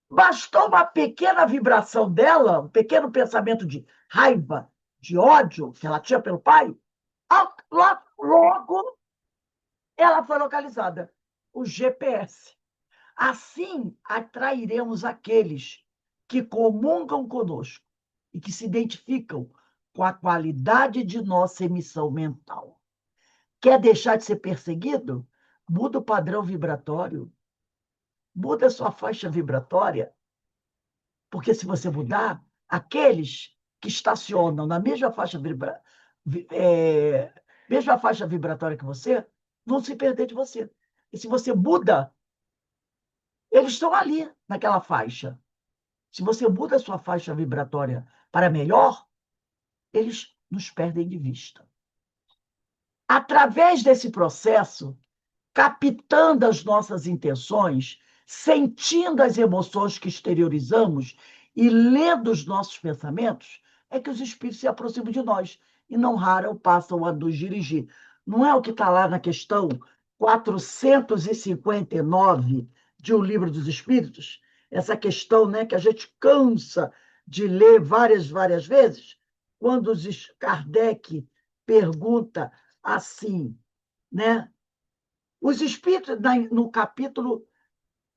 Bastou uma pequena vibração dela, um pequeno pensamento de raiva, de ódio que ela tinha pelo pai, logo ela foi localizada. O GPS. Assim atrairemos aqueles que comungam conosco e que se identificam com a qualidade de nossa emissão mental. Quer deixar de ser perseguido? Muda o padrão vibratório. Muda a sua faixa vibratória. Porque se você mudar, aqueles que estacionam na mesma faixa vibratória que você vão se perder de você. E se você muda, eles estão ali, naquela faixa. Se você muda a sua faixa vibratória para melhor, eles nos perdem de vista. Através desse processo, captando as nossas intenções, sentindo as emoções que exteriorizamos e lendo os nossos pensamentos, é que os espíritos se aproximam de nós e não raro passam a nos dirigir. Não é o que está lá na questão 459 de O Livro dos Espíritos? Essa questão, né, que a gente cansa de ler várias vezes, quando Kardec pergunta assim, né? Os espíritos, no capítulo,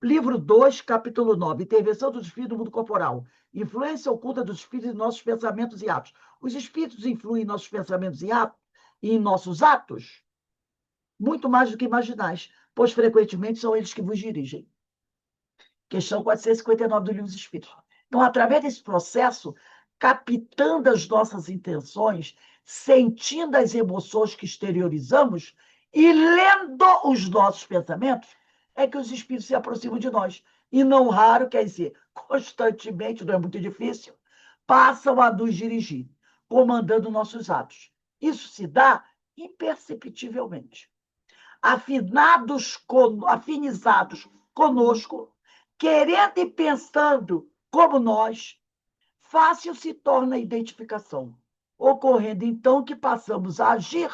livro 2, capítulo 9, intervenção dos espíritos no mundo corporal, influência oculta dos espíritos em nossos pensamentos e atos. Os espíritos influem em nossos pensamentos e em nossos atos? muito mais do que imaginais, pois frequentemente são eles que vos dirigem. Questão 459 do Livro dos Espíritos. Então, através desse processo, captando as nossas intenções, sentindo as emoções que exteriorizamos e lendo os nossos pensamentos, é que os espíritos se aproximam de nós. E não raro, quer dizer, constantemente, não é muito difícil, passam a nos dirigir, comandando nossos atos. Isso se dá imperceptivelmente. Afinizados conosco, querendo e pensando como nós, fácil se torna a identificação, ocorrendo então que passamos a agir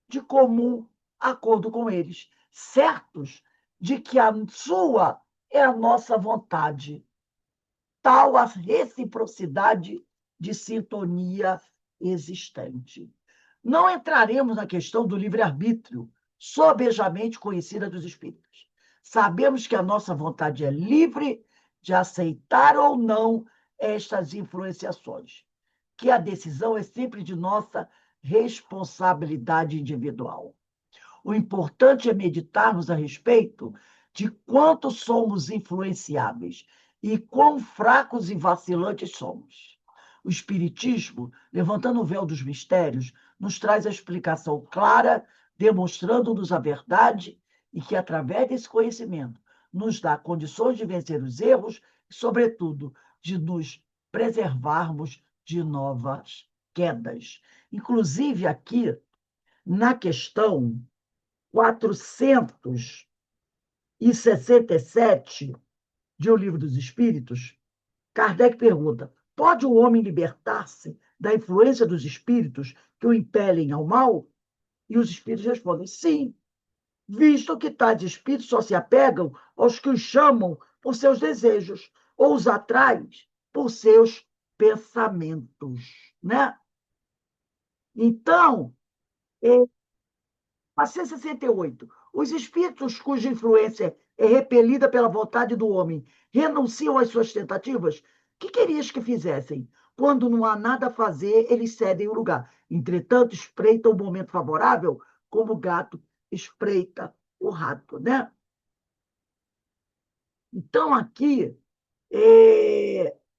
de comum acordo com eles, certos de que a sua é a nossa vontade, tal a reciprocidade de sintonia existente. Não entraremos na questão do livre-arbítrio, sobejamente conhecida dos espíritos. Sabemos que a nossa vontade é livre de aceitar ou não estas influenciações, que a decisão é sempre de nossa responsabilidade individual. O importante é meditarmos a respeito de quanto somos influenciáveis e quão fracos e vacilantes somos. O Espiritismo, levantando o véu dos mistérios, nos traz a explicação clara, demonstrando-nos a verdade e que, através desse conhecimento, nos dá condições de vencer os erros e, sobretudo, de nos preservarmos de novas quedas. Inclusive, aqui, na questão 467 de O Livro dos Espíritos, Kardec pergunta: pode o homem libertar-se da influência dos espíritos que o impelem ao mal? E os espíritos respondem: sim, visto que tais espíritos só se apegam aos que os chamam por seus desejos ou os atraem por seus pensamentos, né? Então, 468. Os espíritos cuja influência é repelida pela vontade do homem renunciam às suas tentativas? Que querias que fizessem? Quando não há nada a fazer, eles cedem o lugar. Entretanto, espreitam o momento favorável, como o gato espreita o rato, né? Então, aqui,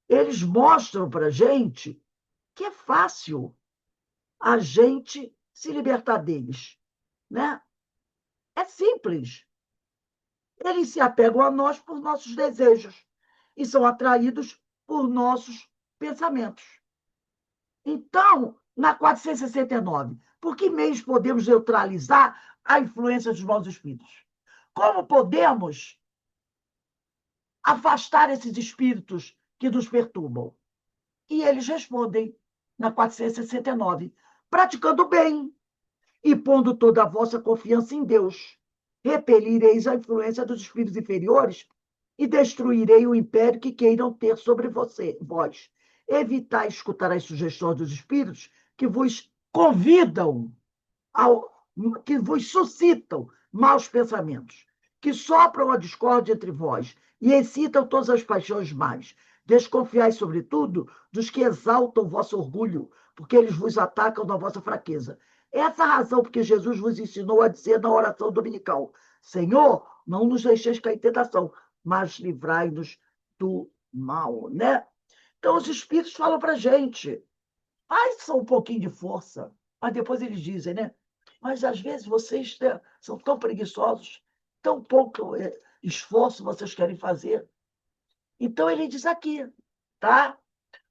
eles mostram para a gente que é fácil a gente se libertar deles, né? É simples. Eles se apegam a nós por nossos desejos e são atraídos por nossos pensamentos. Então, na 469, por que meios podemos neutralizar a influência dos maus espíritos? Como podemos afastar esses espíritos que nos perturbam? E eles respondem na 469, praticando bem e pondo toda a vossa confiança em Deus. Repelireis a influência dos espíritos inferiores e destruirei o império que queiram ter sobre vós. Evitai escutar as sugestões dos espíritos que vos convidam, que vos suscitam maus pensamentos, que sopram a discórdia entre vós e excitam todas as paixões más. Desconfiai, sobretudo, dos que exaltam o vosso orgulho, porque eles vos atacam na vossa fraqueza. Essa é a razão porque Jesus vos ensinou a dizer na oração dominical: Senhor, não nos deixeis cair em tentação, mas livrai-nos do mal, né? Então, os espíritos falam para a gente, faz um pouquinho de força, mas depois eles dizem, né? Mas às vezes vocês, né, são tão preguiçosos, tão pouco esforço vocês querem fazer. Então, ele diz aqui, tá?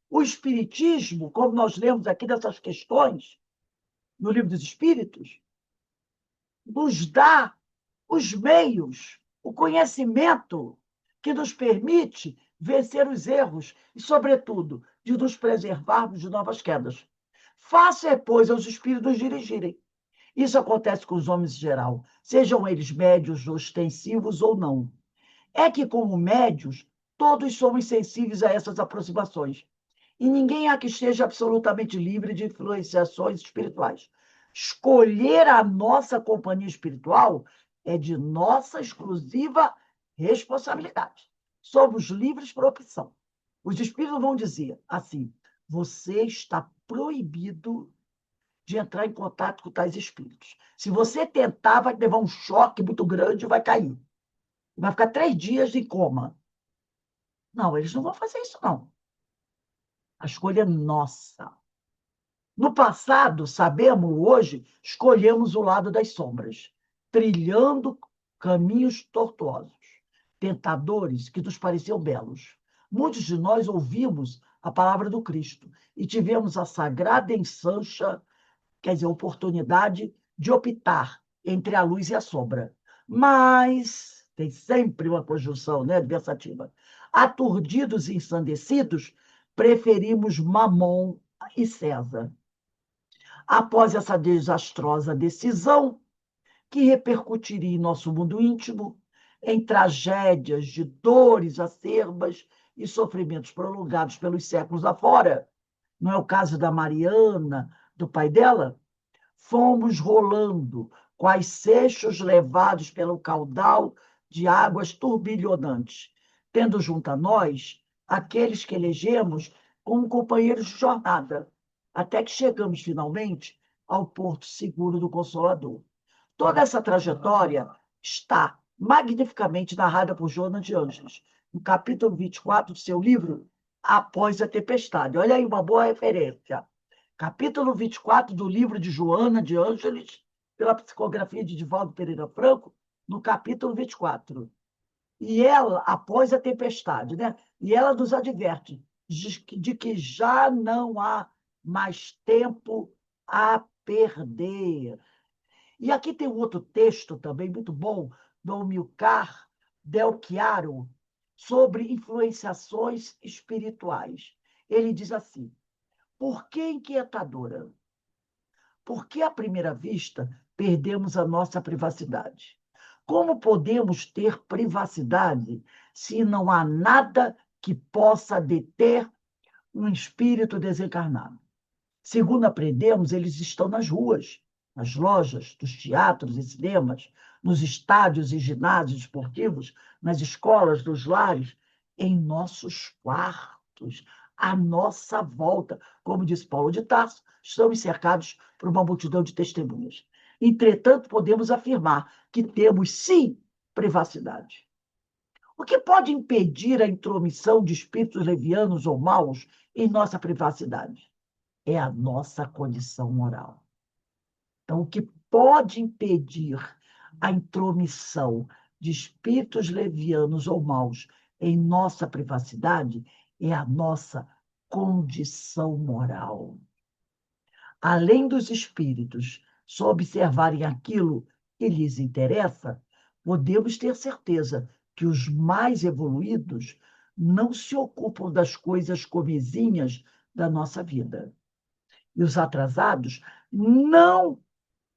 O Espiritismo, como nós lemos aqui dessas questões, no Livro dos Espíritos, nos dá os meios, o conhecimento que nos permite vencer os erros e, sobretudo, de nos preservarmos de novas quedas. Fácil é, pois, aos espíritos nos dirigirem. Isso acontece com os homens em geral, sejam eles médios, ostensivos ou não. É que, como médios, todos somos sensíveis a essas aproximações. E ninguém há que esteja absolutamente livre de influenciações espirituais. Escolher a nossa companhia espiritual é de nossa exclusiva responsabilidade. Somos livres por opção. Os espíritos vão dizer assim: você está proibido de entrar em contato com tais espíritos. Se você tentar, vai levar um choque muito grande e vai cair. Vai ficar 3 dias em coma. Não, eles não vão fazer isso, não. A escolha é nossa. No passado, sabemos, hoje, escolhemos o lado das sombras, trilhando caminhos tortuosos, tentadores que nos pareciam belos. Muitos de nós ouvimos a palavra do Cristo e tivemos a sagrada ensancha, quer dizer, oportunidade de optar entre a luz e a sombra. Mas tem sempre uma conjunção, né, adversativa. Aturdidos e ensandecidos, preferimos Mamon e César. Após essa desastrosa decisão, que repercutiria em nosso mundo íntimo, em tragédias de dores acerbas e sofrimentos prolongados pelos séculos afora, não é o caso da Mariana, do pai dela? Fomos rolando, quais seixos levados pelo caudal de águas turbilhonantes, tendo junto a nós aqueles que elegemos como companheiros de jornada, até que chegamos finalmente ao porto seguro do Consolador. Toda essa trajetória está magnificamente narrada por Joana de Ângeles, no capítulo 24 do seu livro Após a Tempestade. Olha aí uma boa referência. Capítulo 24 do livro de Joana de Ângeles, pela psicografia de Divaldo Pereira Franco, no capítulo 24. E ela, após a tempestade, né? E ela nos adverte de que já não há mais tempo a perder. E aqui tem um outro texto também muito bom, do Amilcar Del Chiaro, sobre influenciações espirituais. Ele diz assim: por que inquietadora? Porque, à primeira vista, perdemos a nossa privacidade. Como podemos ter privacidade se não há nada que possa deter um espírito desencarnado? Segundo aprendemos, eles estão nas ruas, nas lojas, nos teatros e cinemas, nos estádios e ginásios esportivos, nas escolas, nos lares, em nossos quartos, à nossa volta. Como disse Paulo de Tarso, estamos cercados por uma multidão de testemunhas. Entretanto, podemos afirmar que temos, sim, privacidade. O que pode impedir a intromissão de espíritos levianos ou maus em nossa privacidade? É a nossa condição moral. Então, o que pode impedir a intromissão de espíritos levianos ou maus em nossa privacidade é a nossa condição moral. Além dos espíritos só observarem aquilo que lhes interessa, podemos ter certeza que os mais evoluídos não se ocupam das coisas comezinhas da nossa vida. E os atrasados não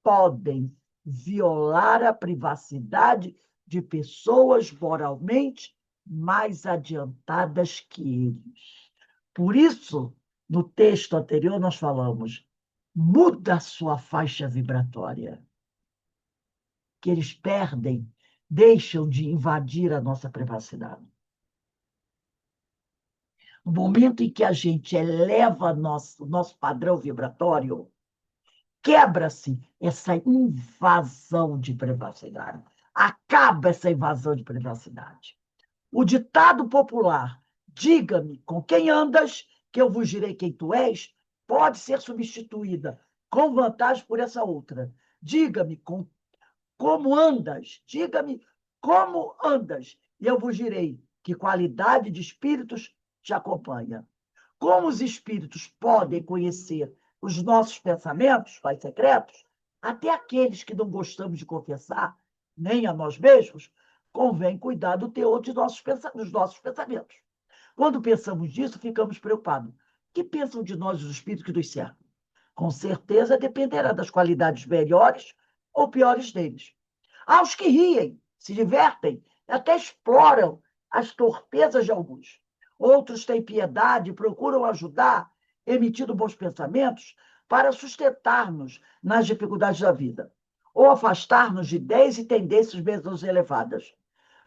podem violar a privacidade de pessoas moralmente mais adiantadas que eles. Por isso, no texto anterior, nós falamos: muda a sua faixa vibratória, que eles perdem, deixam de invadir a nossa privacidade. No momento em que a gente eleva nosso padrão vibratório, quebra-se essa invasão de privacidade. Acaba essa invasão de privacidade. O ditado popular, diga-me com quem andas, que eu vos direi quem tu és, pode ser substituída com vantagem por essa outra. Diga-me como andas, diga-me como andas, e eu vos direi que qualidade de espíritos te acompanha. Como os espíritos podem conhecer os nossos pensamentos, pais secretos, até aqueles que não gostamos de confessar, nem a nós mesmos, convém cuidar do teor dos nossos pensamentos. Quando pensamos nisso, ficamos preocupados. O que pensam de nós os espíritos que nos cercam? Com certeza dependerá das qualidades melhores ou piores deles. Há os que riem, se divertem, até exploram as torpezas de alguns. Outros têm piedade e procuram ajudar, emitindo bons pensamentos, para sustentar-nos nas dificuldades da vida, ou afastar-nos de ideias e tendências menos elevadas.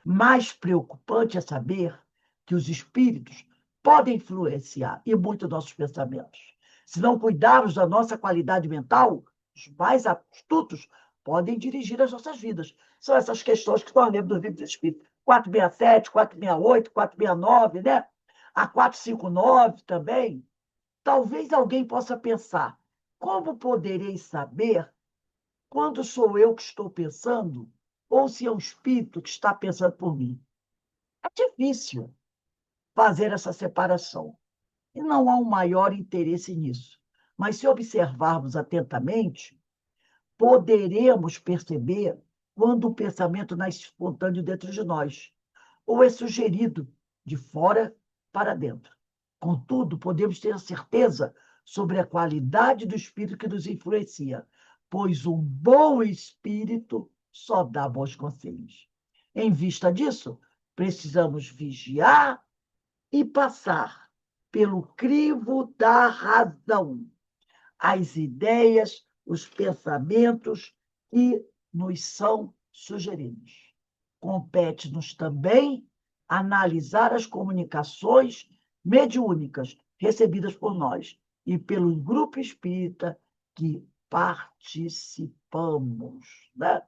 Mais preocupante é saber que os espíritos podem influenciar e muito nossos pensamentos. Se não cuidarmos da nossa qualidade mental, os mais astutos podem dirigir as nossas vidas. São essas questões que nós lemos do livro do Espírito. 467, 468, 469, né? A 459 também. Talvez alguém possa pensar, como poderei saber quando sou eu que estou pensando ou se é o espírito que está pensando por mim? É difícil fazer essa separação. E não há um maior interesse nisso. Mas se observarmos atentamente, poderemos perceber quando o pensamento nasce espontâneo dentro de nós, ou é sugerido de fora para dentro. Contudo, podemos ter a certeza sobre a qualidade do espírito que nos influencia, pois um bom espírito só dá bons conselhos. Em vista disso, precisamos vigiar e passar pelo crivo da razão as ideias, os pensamentos que nos são sugeridos. Compete-nos também analisar as comunicações mediúnicas recebidas por nós e pelo grupo espírita que participamos, né?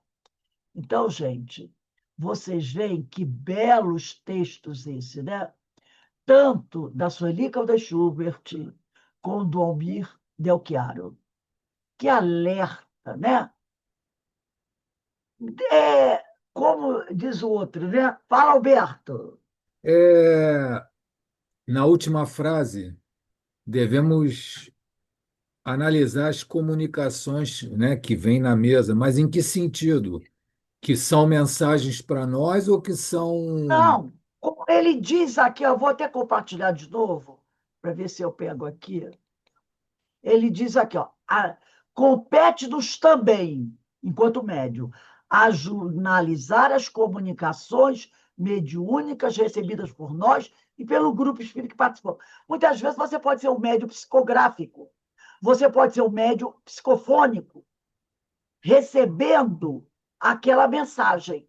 Então, gente, vocês veem que belos textos esse, né? Tanto da Sueli Caldas Schubert como do Almir Del Chiaro, que alerta, né? É, como diz o outro, né? Fala, Alberto. É, na última frase, devemos analisar as comunicações, né, que vêm na mesa, mas em que sentido? Que são mensagens para nós ou que são. Não, como ele diz aqui, eu vou até compartilhar de novo, para ver se eu pego aqui. Ele diz aqui, ó, compete-nos também, enquanto médio, a jornalizar as comunicações mediúnicas recebidas por nós e pelo grupo espírita que participou. Muitas vezes você pode ser um médio psicográfico, você pode ser um médio psicofônico, recebendo aquela mensagem,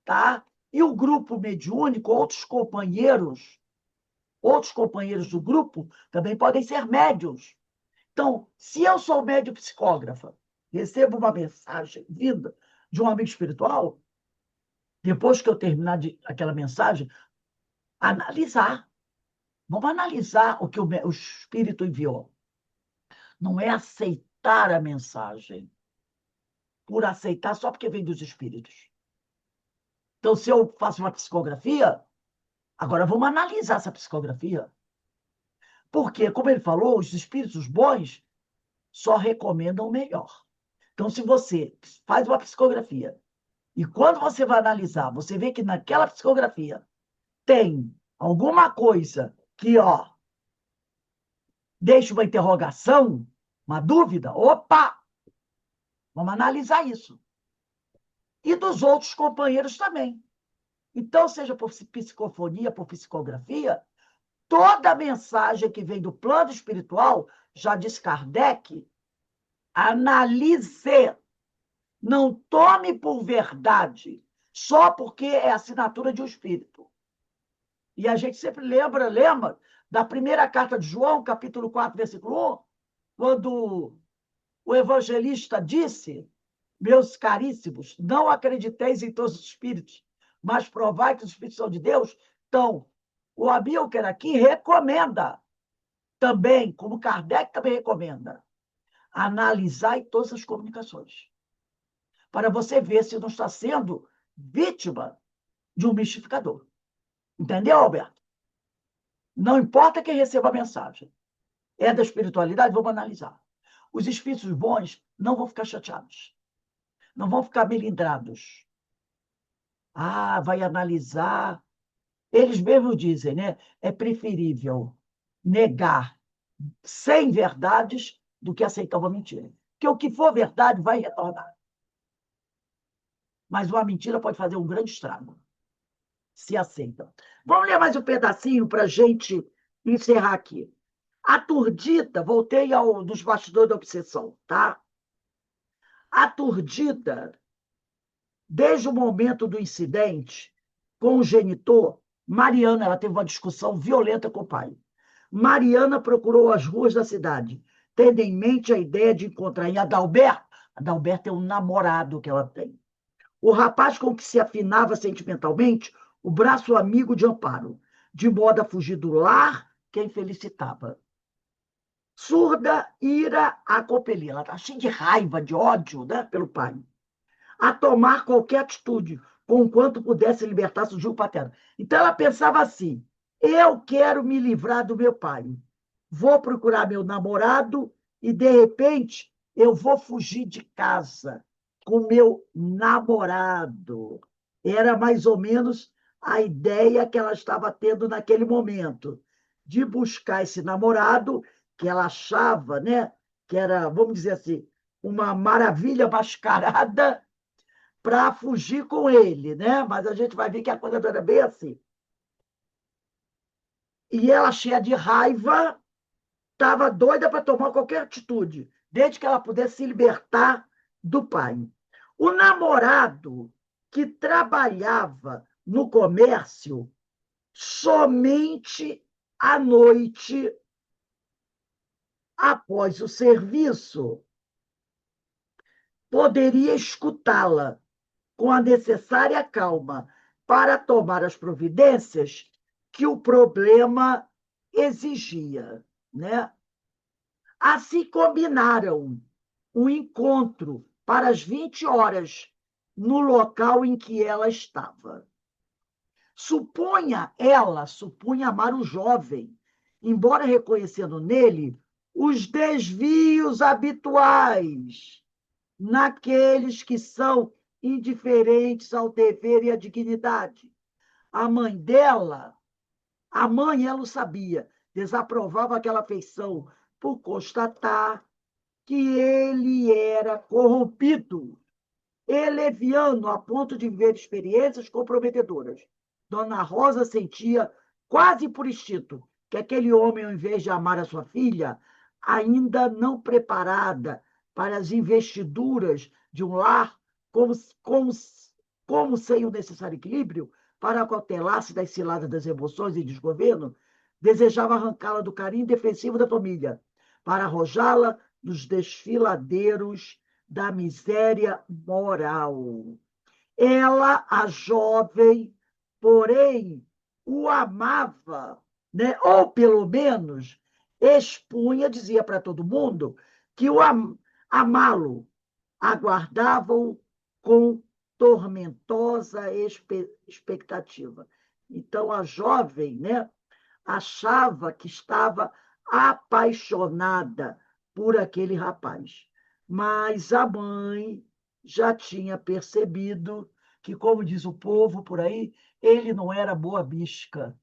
tá? E o grupo mediúnico, outros companheiros do grupo também podem ser médios. Então, se eu sou médio psicógrafa, recebo uma mensagem vinda de um amigo espiritual, depois que eu terminar aquela mensagem, analisar. Vamos analisar o que o espírito enviou. Não é aceitar a mensagem por aceitar só porque vem dos espíritos. Então, se eu faço uma psicografia, agora vamos analisar essa psicografia. Porque, como ele falou, os espíritos bons só recomendam o melhor. Então, se você faz uma psicografia e quando você vai analisar, você vê que naquela psicografia tem alguma coisa que, ó, deixa uma interrogação, uma dúvida, opa, vamos analisar isso. E dos outros companheiros também. Então, seja por psicofonia, por psicografia, toda mensagem que vem do plano espiritual, já diz Kardec, analise. Não tome por verdade só porque é assinatura de um espírito. E a gente sempre lembra da primeira carta de João, capítulo 4, versículo 1, quando o evangelista disse: meus caríssimos, não acrediteis em todos os espíritos, mas provai que os espíritos são de Deus. Então, o Amilcar aqui recomenda também, como Kardec também recomenda, analisar todas as comunicações, para você ver se não está sendo vítima de um mistificador. Entendeu, Alberto? Não importa quem receba a mensagem. É da espiritualidade, vamos analisar. Os espíritos bons não vão ficar chateados. Não vão ficar melindrados. Ah, vai analisar. Eles mesmos dizem, né? É preferível negar 100 verdades do que aceitar uma mentira. Porque o que for verdade vai retornar. Mas uma mentira pode fazer um grande estrago, se aceita. Vamos ler mais um pedacinho para a gente encerrar aqui. Aturdida, voltei dos bastidores da obsessão, tá? Aturdida, desde o momento do incidente com o genitor, Mariana, ela teve uma discussão violenta com o pai. Mariana procurou as ruas da cidade, tendo em mente a ideia de encontrar em Adalberto. Adalberto é um namorado que ela tem. O rapaz com que se afinava sentimentalmente, o braço amigo de Amparo, de modo a fugir do lar que a infelicitava. Surda, ira a compelia. Ela estava cheia de raiva, de ódio, né, pelo pai. A tomar qualquer atitude, conquanto pudesse libertar seu jugo paterno. Então ela pensava assim: eu quero me livrar do meu pai. Vou procurar meu namorado e, de repente, eu vou fugir de casa com meu namorado. Era mais ou menos a ideia que ela estava tendo naquele momento, de buscar esse namorado que ela achava, né, que era, vamos dizer assim, uma maravilha mascarada para fugir com ele, né? Mas a gente vai ver que a coisa não era bem assim. E ela, cheia de raiva, estava doida para tomar qualquer atitude, desde que ela pudesse se libertar do pai. O namorado, que trabalhava no comércio somente à noite, após o serviço, poderia escutá-la com a necessária calma para tomar as providências que o problema exigia, né? Assim combinaram um encontro para as 20 horas no local em que ela estava. Supunha amar o jovem, embora reconhecendo nele os desvios habituais naqueles que são indiferentes ao dever e à dignidade. A mãe dela, a mãe, ela o sabia, desaprovava aquela afeição por constatar que ele era corrompido e leviano a ponto de viver experiências comprometedoras. Dona Rosa sentia, quase por instinto, que aquele homem, ao invés de amar a sua filha, ainda não preparada para as investiduras de um lar, como sem o necessário equilíbrio, para acautelar-se das ciladas das emoções e desgoverno, desejava arrancá-la do carinho defensivo da família, para arrojá-la nos desfiladeiros da miséria moral. Ela, a jovem, porém, o amava, né? Ou pelo menos expunha, dizia para todo mundo, que o amá-lo aguardavam com tormentosa expectativa. Então, a jovem, né, achava que estava apaixonada por aquele rapaz. Mas a mãe já tinha percebido que, como diz o povo por aí, ele não era boa bisca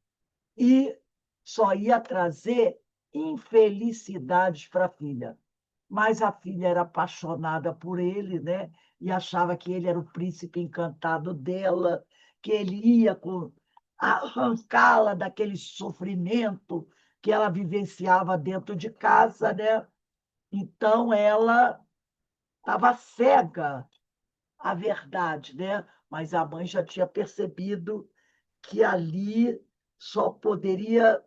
e só ia trazer infelicidades para a filha. Mas a filha era apaixonada por ele, né? E achava que ele era o príncipe encantado dela, que ele ia arrancá-la daquele sofrimento que ela vivenciava dentro de casa, né? Então ela estava cega à verdade, né? Mas a mãe já tinha percebido que ali só poderia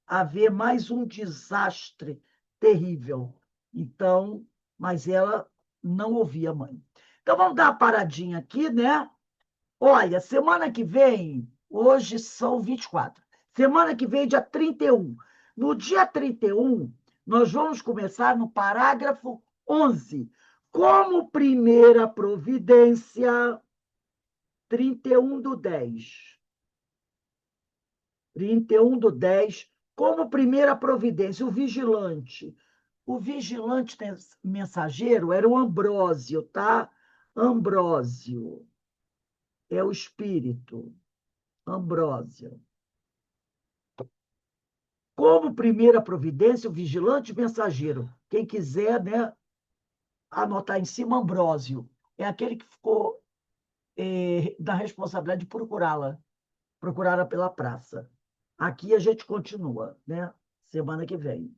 haver mais um desastre terrível. Então, mas ela não ouvia a mãe. Então vamos dar uma paradinha aqui, né? Olha, semana que vem, hoje são 24. Semana que vem, dia 31. No dia 31, nós vamos começar no parágrafo 11. Como primeira providência, 31/10. 31/10, como primeira providência, o vigilante. O vigilante mensageiro era o Ambrósio, tá? Ambrósio é o espírito. Ambrósio. Como primeira providência, o vigilante mensageiro. Quem quiser, né, anotar em cima, Ambrósio. É aquele que ficou da responsabilidade de procurá-la pela praça. Aqui a gente continua, né? Semana que vem.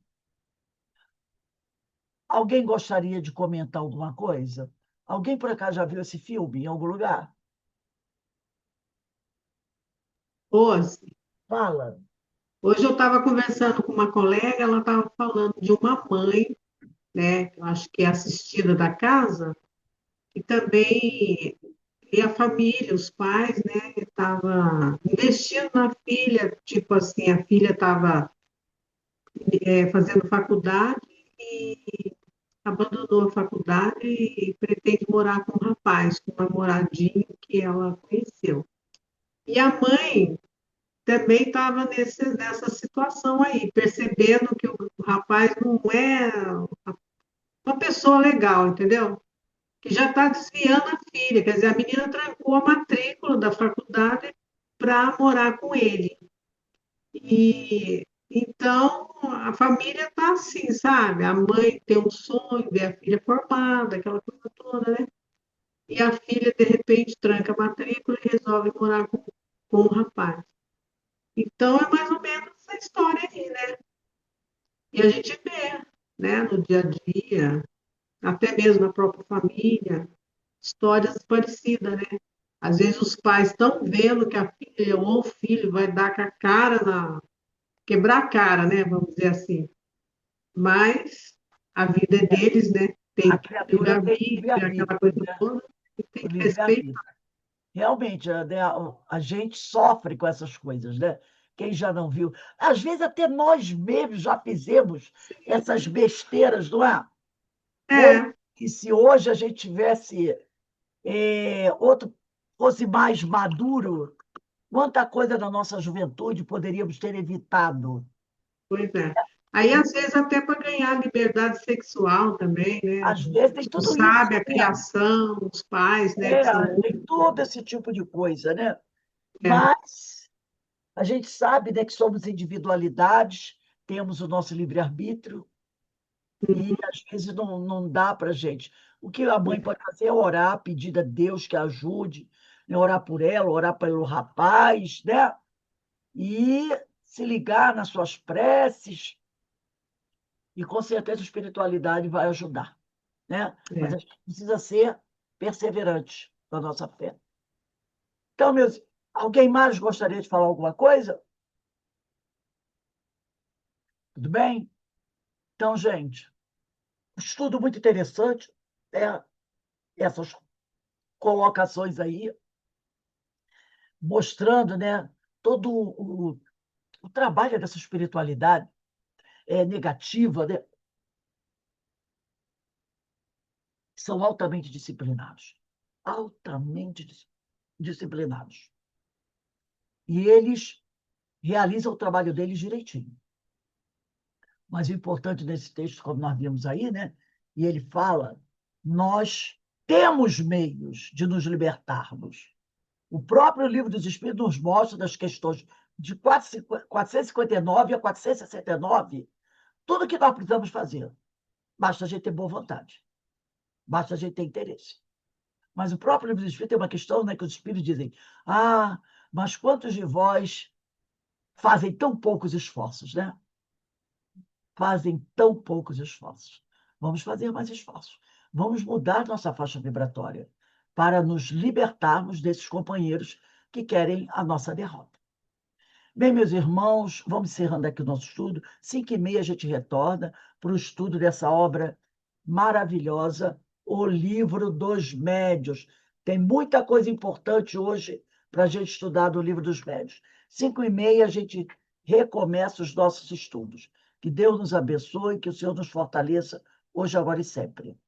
Alguém gostaria de comentar alguma coisa? Alguém por acaso já viu esse filme em algum lugar? Ô, Fala. Hoje eu estava conversando com uma colega, ela estava falando de uma mãe, né? Eu acho que é assistida da casa, e também e a família, os pais, né? Estava investindo na filha, tipo assim, a filha estava fazendo faculdade e abandonou a faculdade e pretende morar com um rapaz, com um namoradinho que ela conheceu. E a mãe também estava nessa situação aí, percebendo que o rapaz não é uma pessoa legal, entendeu? Que já está desviando a filha, quer dizer, a menina trancou a matrícula da faculdade para morar com ele. E então a família está assim, sabe? A mãe tem um sonho, ver a filha formada, aquela coisa toda, né? E a filha, de repente, tranca a matrícula e resolve morar com o rapaz. Então é mais ou menos essa história aí, né? E a gente vê, né, no dia a dia, até mesmo na própria família, histórias parecidas, né? Às vezes os pais estão vendo que a filha ou o filho vai dar com a cara quebrar a cara, né? Vamos dizer assim. Mas a vida é deles, né? A Tem criatura tem livre-arbítrio, aquela livre-arbítrio, coisa né? toda, e tem O que respeitar. livre-arbítrio. Realmente, né, a gente sofre com essas coisas, né? Quem já não viu? Às vezes até nós mesmos já fizemos essas besteiras, não é? Coisa É, que se hoje a gente tivesse outro, fosse mais maduro, quanta coisa da nossa juventude poderíamos ter evitado. pois é. Aí, às vezes, até para ganhar liberdade sexual também, né? Às vezes tem Não tudo isso, sabe a né? criação, os pais, né? Que são Tem todo esse tipo de coisa, né? é, Mas a gente sabe, né, que somos individualidades, temos o nosso livre-arbítrio e às vezes não dá para a gente. O que a mãe pode fazer é orar, pedir a Deus que ajude, né? Orar por ela, orar pelo rapaz, né? E se ligar nas suas preces, e com certeza a espiritualidade vai ajudar, né? Mas é. a gente precisa ser perseverante na nossa fé. Então, meus, alguém mais gostaria de falar alguma coisa? Tudo bem? Então, gente, um estudo muito interessante, né? Essas colocações aí, mostrando, né, todo o trabalho dessa espiritualidade negativa, né? São altamente disciplinados. Altamente disciplinados. E eles realizam o trabalho deles direitinho. Mas o importante nesse texto, como nós vimos aí, né? E ele fala, nós temos meios de nos libertarmos. O próprio Livro dos Espíritos nos mostra das questões de 459 a 469, tudo que nós precisamos fazer. Basta a gente ter boa vontade. Basta a gente ter interesse. Mas o próprio Livro dos Espíritos tem uma questão, né, que os Espíritos dizem, mas quantos de vós fazem tão poucos esforços, né? Fazem tão poucos esforços. Vamos fazer mais esforços. Vamos mudar nossa faixa vibratória para nos libertarmos desses companheiros que querem a nossa derrota. Bem, meus irmãos, vamos encerrando aqui o nosso estudo. 5h30 a gente retorna para o estudo dessa obra maravilhosa, O Livro dos Médiuns. Tem muita coisa importante hoje para a gente estudar do Livro dos Médiuns. 5h30 a gente recomeça os nossos estudos. Que Deus nos abençoe, que o Senhor nos fortaleça hoje, agora e sempre.